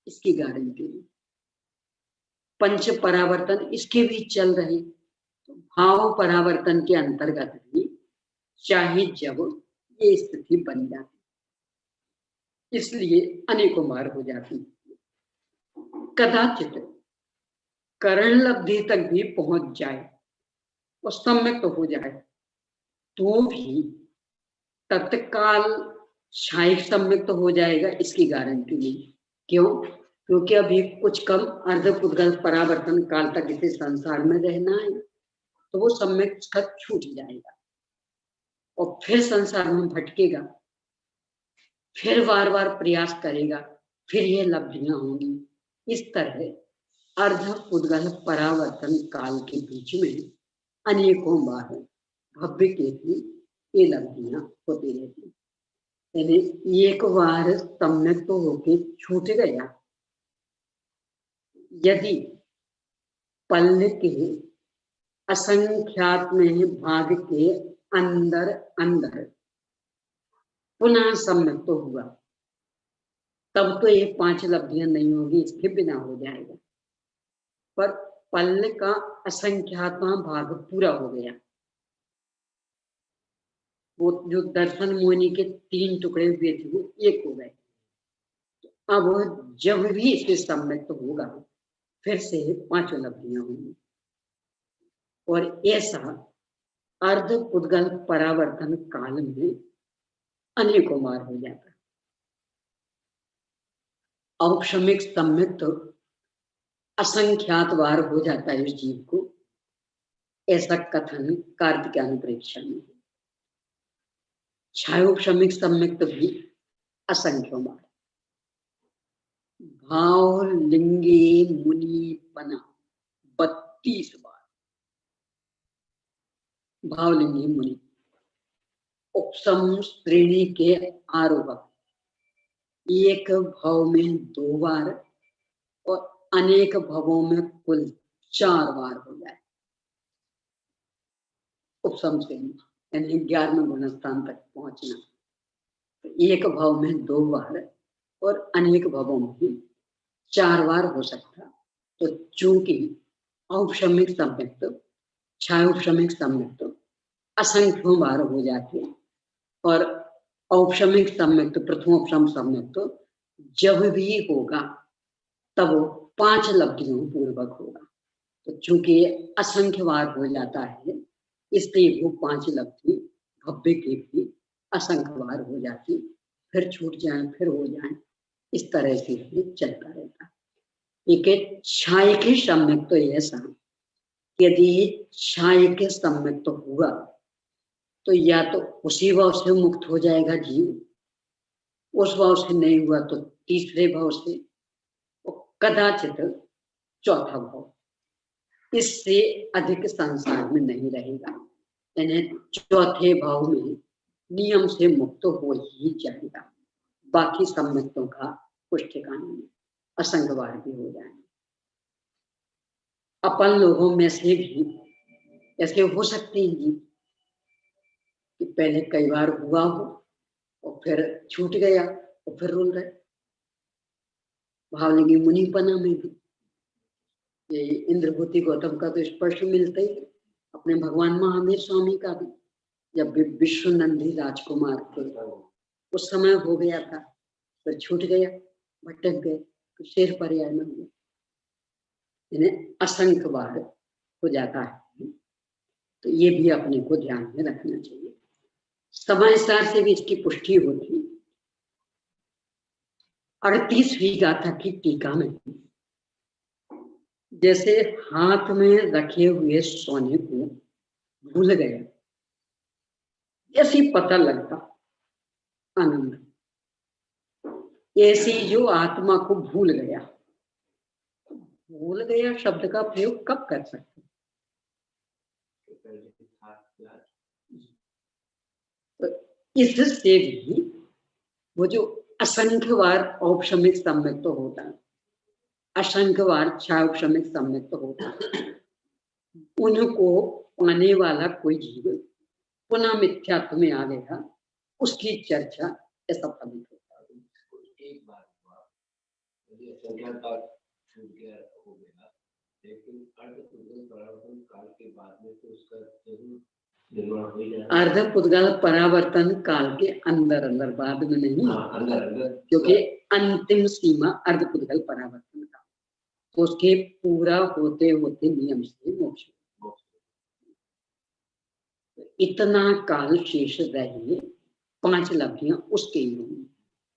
इसकी गारंटी नहीं। पंच परावर्तन इसके भी चल रहे, तो भाव परावर्तन के अंतर्गत भी चाहे जब ये स्थिति बन जाती, इसलिए अनेकों बार हो जाती। कदाचित करण लब्धि तक भी पहुंच जाए और सम्यक तो हो जाए तो भी तत्काल क्षायिक सम्यक तो हो जाएगा इसकी गारंटी नहीं। क्यों? क्योंकि अभी कुछ कम अर्धपुद्गल परावर्तन काल तक इसे संसार में रहना है, तो वो सम्यक उसका छूट जाएगा और फिर संसार में भटकेगा, फिर बार बार प्रयास करेगा, फिर ये लब्धियां होंगी। इस तरह अर्धपुद्गल परावर्तन काल के बीच में अनेकों बार भव्य के भी ये लब्धियां होती रहती। यानी एक बार सम्यक तो होके छूट गया, यदि पल्ल के असंख्यात में भाग के अंदर अंदर पुनः सम्यक तो हुआ, तब तो ये 5 लब्धियां नहीं होगी, इसके बिना हो जाएगा। पर पल्ल का असंख्यातवां भाग पूरा हो गया, वो जो दर्शन मोहिनी के 3 टुकड़े हुए थे वो 1 हो गए। अब जब भी इसे सम्यक तो होगा फिर से 5 लब्धियां होंगी और ऐसा अर्धपुद्गल परावर्तन काल में अनेकों बार हो जाता है। औपशमिक सम्यक तो असंख्यात बार हो जाता है इस जीव को, ऐसा कथन कार्तिक अनुप्रेक्षा में। क्षायोपशमिक सम्यक तो भी असंख्यों बार। भाव लिंगे मुनिपना 32 बार भावलिंगी मुनि। उपसम श्रेणी के आरोहक एक भाव में 2 बार और अनेक भावों में कुल 4 बार हो जाए। उपसम श्रेणी यानी 11वें गुणस्थान तक पहुंचना, तो एक भाव में 2 बार और अनेक भावों में 4 बार हो सकता। तो चूंकि औपशमिक सम्यक तो क्षायोपशमिक सम्यक तो असंख्यों बार हो जाते और औपशमिक सम्यक तो प्रथमोपशम सम्यक तो जब भी होगा तब 5 लब्धियों पूर्वक होगा। तो चूंकि असंख्य बार हो जाता है इसलिए वो 5 लब्धि भव्य के भी असंख्य बार हो जाती, फिर छूट जाए फिर हो जाए, इस तरह से चलता रहता है। एक क्षायिक सम्यक तो ऐसा, यदि क्षायिक सम्यक तो हुआ तो या तो उसी भाव से मुक्त हो जाएगा जीव, उस भाव से नहीं हुआ तो तीसरे भाव से, और कदाचित चौथा भाव, इससे अधिक संसार में नहीं रहेगा। यानी चौथे भाव में नियम से मुक्त हो ही जाएगा, बाकी सम्यक्तों का कुछ ठिकाना नहीं, असंगवार भी हो जाएंगे। अपन लोगों में से भी ऐसे हो सकते हैं जी कि पहले कई बार हुआ हो और फिर छूट गया और फिर रुल गए। भावलिंगी मुनिपना में भी ये इंद्रभूति गौतम का तो स्पष्ट मिलता ही, अपने भगवान महावीर स्वामी का भी, जब विश्वनंदी राजकुमार थे उस समय हो गया था, फिर छूट गया, भटक गए, तो शेर पर्याय में हुआ, इन्हें असंख्य बार हो जाता है। तो ये भी अपने को ध्यान में रखना चाहिए। समय सार से भी इसकी पुष्टि होती। 38वीं गाथा की टीका में जैसे हाथ में रखे हुए सोने को भूल गया, जैसे पता लगता आनंद, ऐसी जो आत्मा को भूल गया, भूल गया शब्द का प्रयोग कब कर सकते? तो इससे भी वो जो असंख्यवार औपशमिक सम्यक तो होता है, असंख्यवार क्षायोपशमिक सम्यक तो होता है, उनको पाने वाला कोई जीव पुनः मिथ्यात्व में आ गया, उसकी चर्चा ऐसा फलित होता है। एक बार हुआ, यदि असंख्यात छूट गया हो गया, लेकिन अर्धपुद्गल परावर्तन काल के बाद में तो उसका जरूर निर्माण हो जाएगा। अर्धपुद्गल परावर्तन काल के अंदर अंदर, बाद में नहीं। अंदर अंदर, क्योंकि अंतिम सीमा अर्धपुद्गल परावर्तन काल। तो उसके पूरा होते होते नियम से मोक्ष। इतना काल शेष रहे 5 लब्धियां उसके ही होंगी।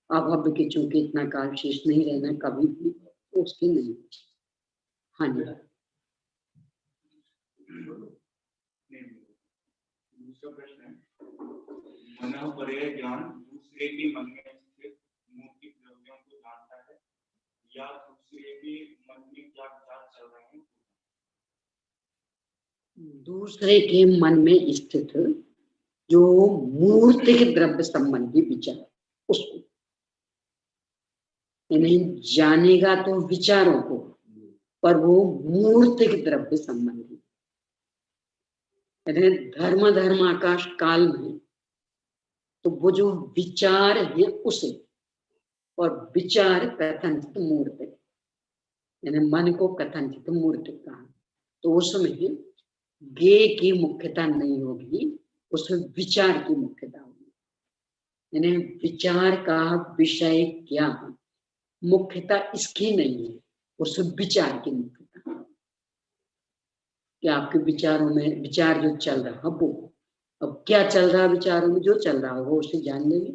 अभव्य के चूंकि इतना काल शेष नहीं रहना कभी भी, तो उसकी नहीं। हाँ जी। दूसरा प्रश्न है, मनोपर्य ज्ञान दूसरे के मन में स्थित मौखिक द्रव्यों को जानता है या दूसरे के मन में क्या विचार चल रहे हैं? दूसरे के मन में स्थित जो मूर्तिक द्रव्य संबंधी विचार, उसको यानी जानेगा तो विचारों को, पर वो मूर्तिक द्रव्य संबंधी, यानी धर्म धर्माकाश काल में तो वो जो विचार है उसे, और विचार कथनचित मूर्त, यानी मन को कथनचित मूर्त कहा, तो उसमें ज्ञेय की मुख्यता नहीं होगी, उसमें विचार की मुख्यता होगी। यानी विचार का विषय क्या है, मुख्यता इसकी नहीं है, उसमें विचार की मुख्यता है कि आपके विचारों में विचार जो चल रहा है वो, अब क्या चल रहा है विचारों में, जो चल रहा है वो उसे जान लेंगे,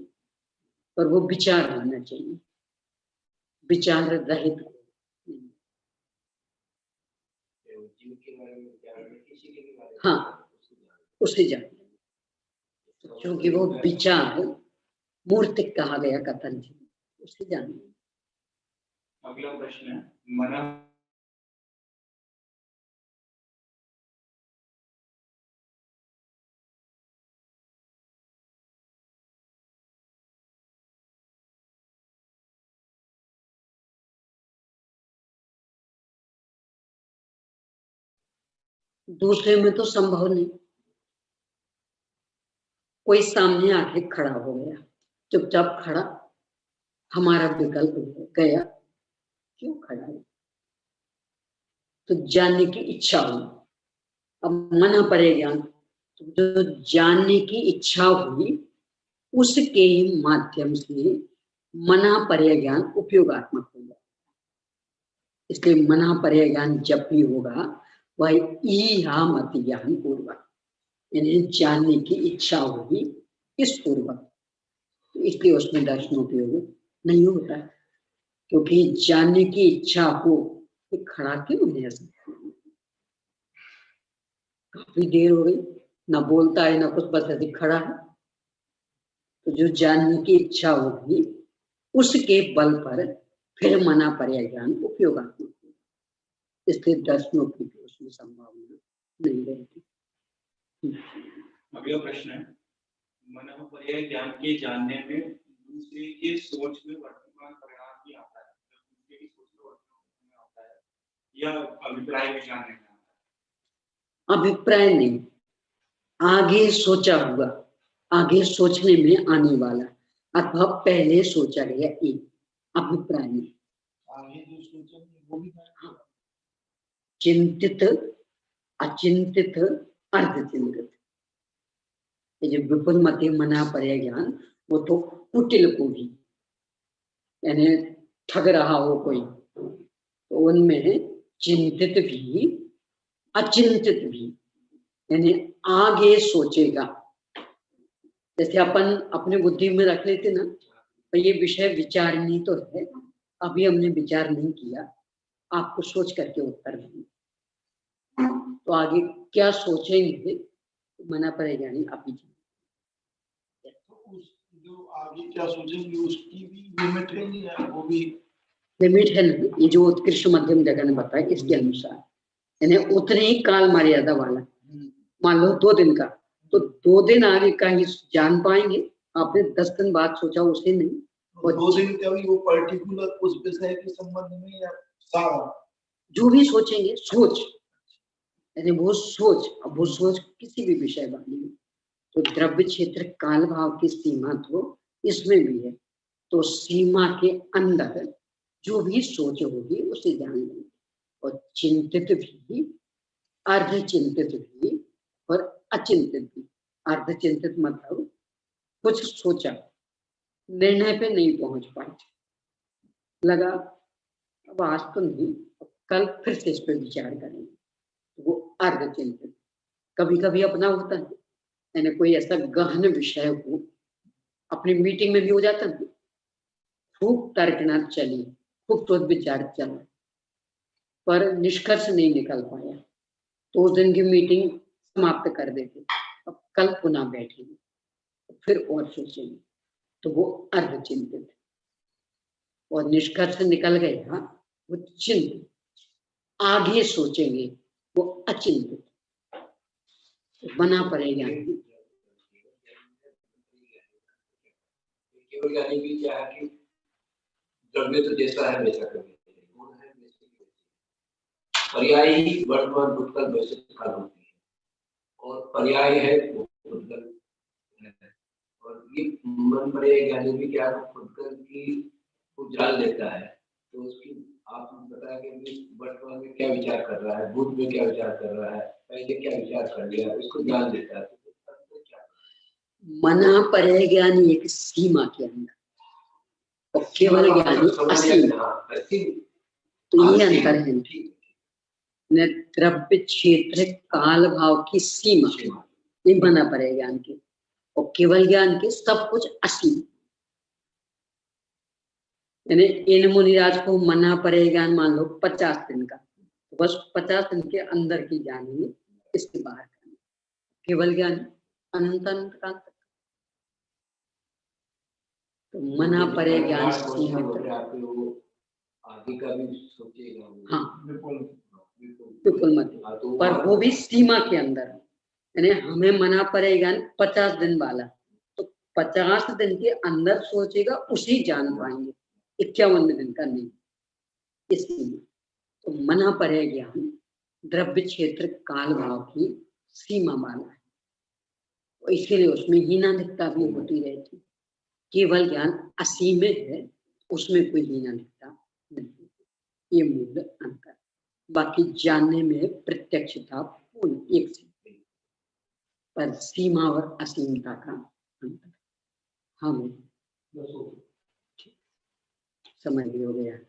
पर वो विचार होना चाहिए, विचार रहित। हाँ, उसे जान लेंगे, क्योंकि वो विचार मूर्तिक कहा गया कथन, उसे जान लेंगे। अगला प्रश्न है, मना दूसरे में तो संभव नहीं। कोई सामने आके खड़ा हो गया, चुपचाप खड़ा, हमारा विकल्प गया, क्यों खड़ा है, तो जानने की इच्छा हुई। अब मना परे ज्ञान, तो जो जानने की इच्छा हुई उसके माध्यम से मना परे ज्ञान उपयोगात्मक होगा। इसलिए मना परे ज्ञान जब भी होगा वह ईहामति ज्ञान पूर्वक, यानी जानने की इच्छा होगी इस पूर्वक, तो इसलिए उसमें दर्शनोपयोग नहीं होता है, क्योंकि जानने की इच्छा हो तो खड़ा क्यों है, काफी देर हो गई, ना बोलता है ना कुछ, बस ऐसे खड़ा है। तो जो जानने की इच्छा होगी उसके बल पर फिर मना पर्याय ज्ञान उपयोगात्मक होगा, इसलिए दर्शनों की भी उसमें संभावना नहीं रहती। अगला प्रश्न है, मनोपर्य ज्ञान के जानने में दूसरे के सोच में वर्तमान परिणाम ही आता है, दूसरे की सोच में वर्तमान में आता है, या अभिप्राय में जानने में आता है? अभिप्राय नहीं, आगे सोचा हुआ, आगे सोचने में आने वाला, अथवा पहले सोचा गया एक अभिप्राय नहीं। आगे जो सोचा वो भी चिंतित, अचिंतित, अर्धचिंतित, ये जो विपुल मति मना पर्याय ज्ञान, वो तो कुटिल को भी, यानी ठग रहा हो कोई, तो उनमें चिंतित भी अचिंतित भी, यानी आगे सोचेगा। जैसे अपन अपने बुद्धि में रख लेते ना, तो ये विषय विचारनी तो है, अभी हमने विचार नहीं किया, आपको सोच करके उत्तर देंगे, तो आगे क्या सोचेंगे मना पड़ेगा नहीं, अभी जो आगे क्या सोचेंगे उसकी भी लिमिट है, वो भी लिमिट है ना। ये जो उत्कृष्ट मध्यम जगह ने बताया इसके अनुसार, यानी उतने ही काल मर्यादा वाला, मान लो 2 दिन का, तो 2 दिन आगे का ही जान पाएंगे, आपने 10 दिन बाद सोचा उसे नहीं, और 2 दिन का भी वो पर्टिकुलर उस विषय के संबंध में या सारा जो भी सोचेंगे, सोच यानी वो सोच, अब वो सोच किसी भी विषय वाली में, तो द्रव्य क्षेत्र काल भाव की सीमा तो इसमें भी है, तो सीमा के अंदर जो भी सोच होगी उसे जान लेंगे, और चिंतित भी, अर्धचिंतित भी और अचिंतित भी। अर्धचिंतित मतलब कुछ सोचा, निर्णय पे नहीं पहुंच पाए, लगा अब आज तो नहीं, कल फिर से इस पर विचार करेंगे। वो अर्ध चिंतन कभी कभी अपना होता है, यानी कोई ऐसा गहन विषय हो, अपनी मीटिंग में भी हो जाता है, खूब तर्कनाथ चली, खूब सोच विचार चला, पर निष्कर्ष नहीं निकल पाया, तो उस दिन की मीटिंग समाप्त कर देते। अब कल पुनः बैठेंगे, फिर और सोचेंगे, तो वो अर्ध चिंतित। और निष्कर्ष निकल गया, वो चिंतित। आगे सोचेंगे, वो अचिंतित। बना पड़ेगा। केवल ज्ञानी भी क्या है कि द्रव्य तो जैसा है वैसा कभी गुण है वैसे ही पर्याय ही वर्तमान भूतकाल भविष्य काल होती है, और पर्याय है वो भूतकाल है। और ये मन बड़े ज्ञानी भी क्या भूतकाल की को जान लेता है, तो उसकी आपने बताया कि वर्तमान में क्या विचार कर रहा है, भूत में क्या विचार कर रहा है, पहले क्या विचार कर लिया, उसको जान लेता है। मना परे ज्ञान एक सीमा के अंदर, और केवल ज्ञानी असीम। तो ये अंतर है, द्रव्य क्षेत्र काल भाव की सीमा, ये मना परे ज्ञान के, और केवल ज्ञान के सब कुछ असीम। यानी इन मुनिराज को मना परे ज्ञान मान लो 50 दिन का, तो बस 50 दिन के अंदर की जानेंगे, इसके बाहर करना। केवल ज्ञान अनंत अनंत काल तक। तो मना परे ज्ञान सीमित। आगे का भी सोचेगा। हाँ बिल्कुल मत, पर वो भी सीमा के अंदर। यानी हमें मना परे ज्ञान 50 दिन वाला, तो 50 दिन के अंदर सोचेगा, उसी जान पाएंगे, 51 दिन का नहीं। इसलिए तो मना परे ज्ञान द्रव्य क्षेत्र काल भाव की सीमा वाला है, तो इसीलिए उसमें हीनाधिकता भी होती रहती। केवल ज्ञान असीम है, उसमें कोई हीनाधिकता नहीं। ये मूल अंतर। बाकी जानने में प्रत्यक्षता पूर्ण एक से, पर सीमा और असीमता का अंतर। हम समझ भी हो गया है।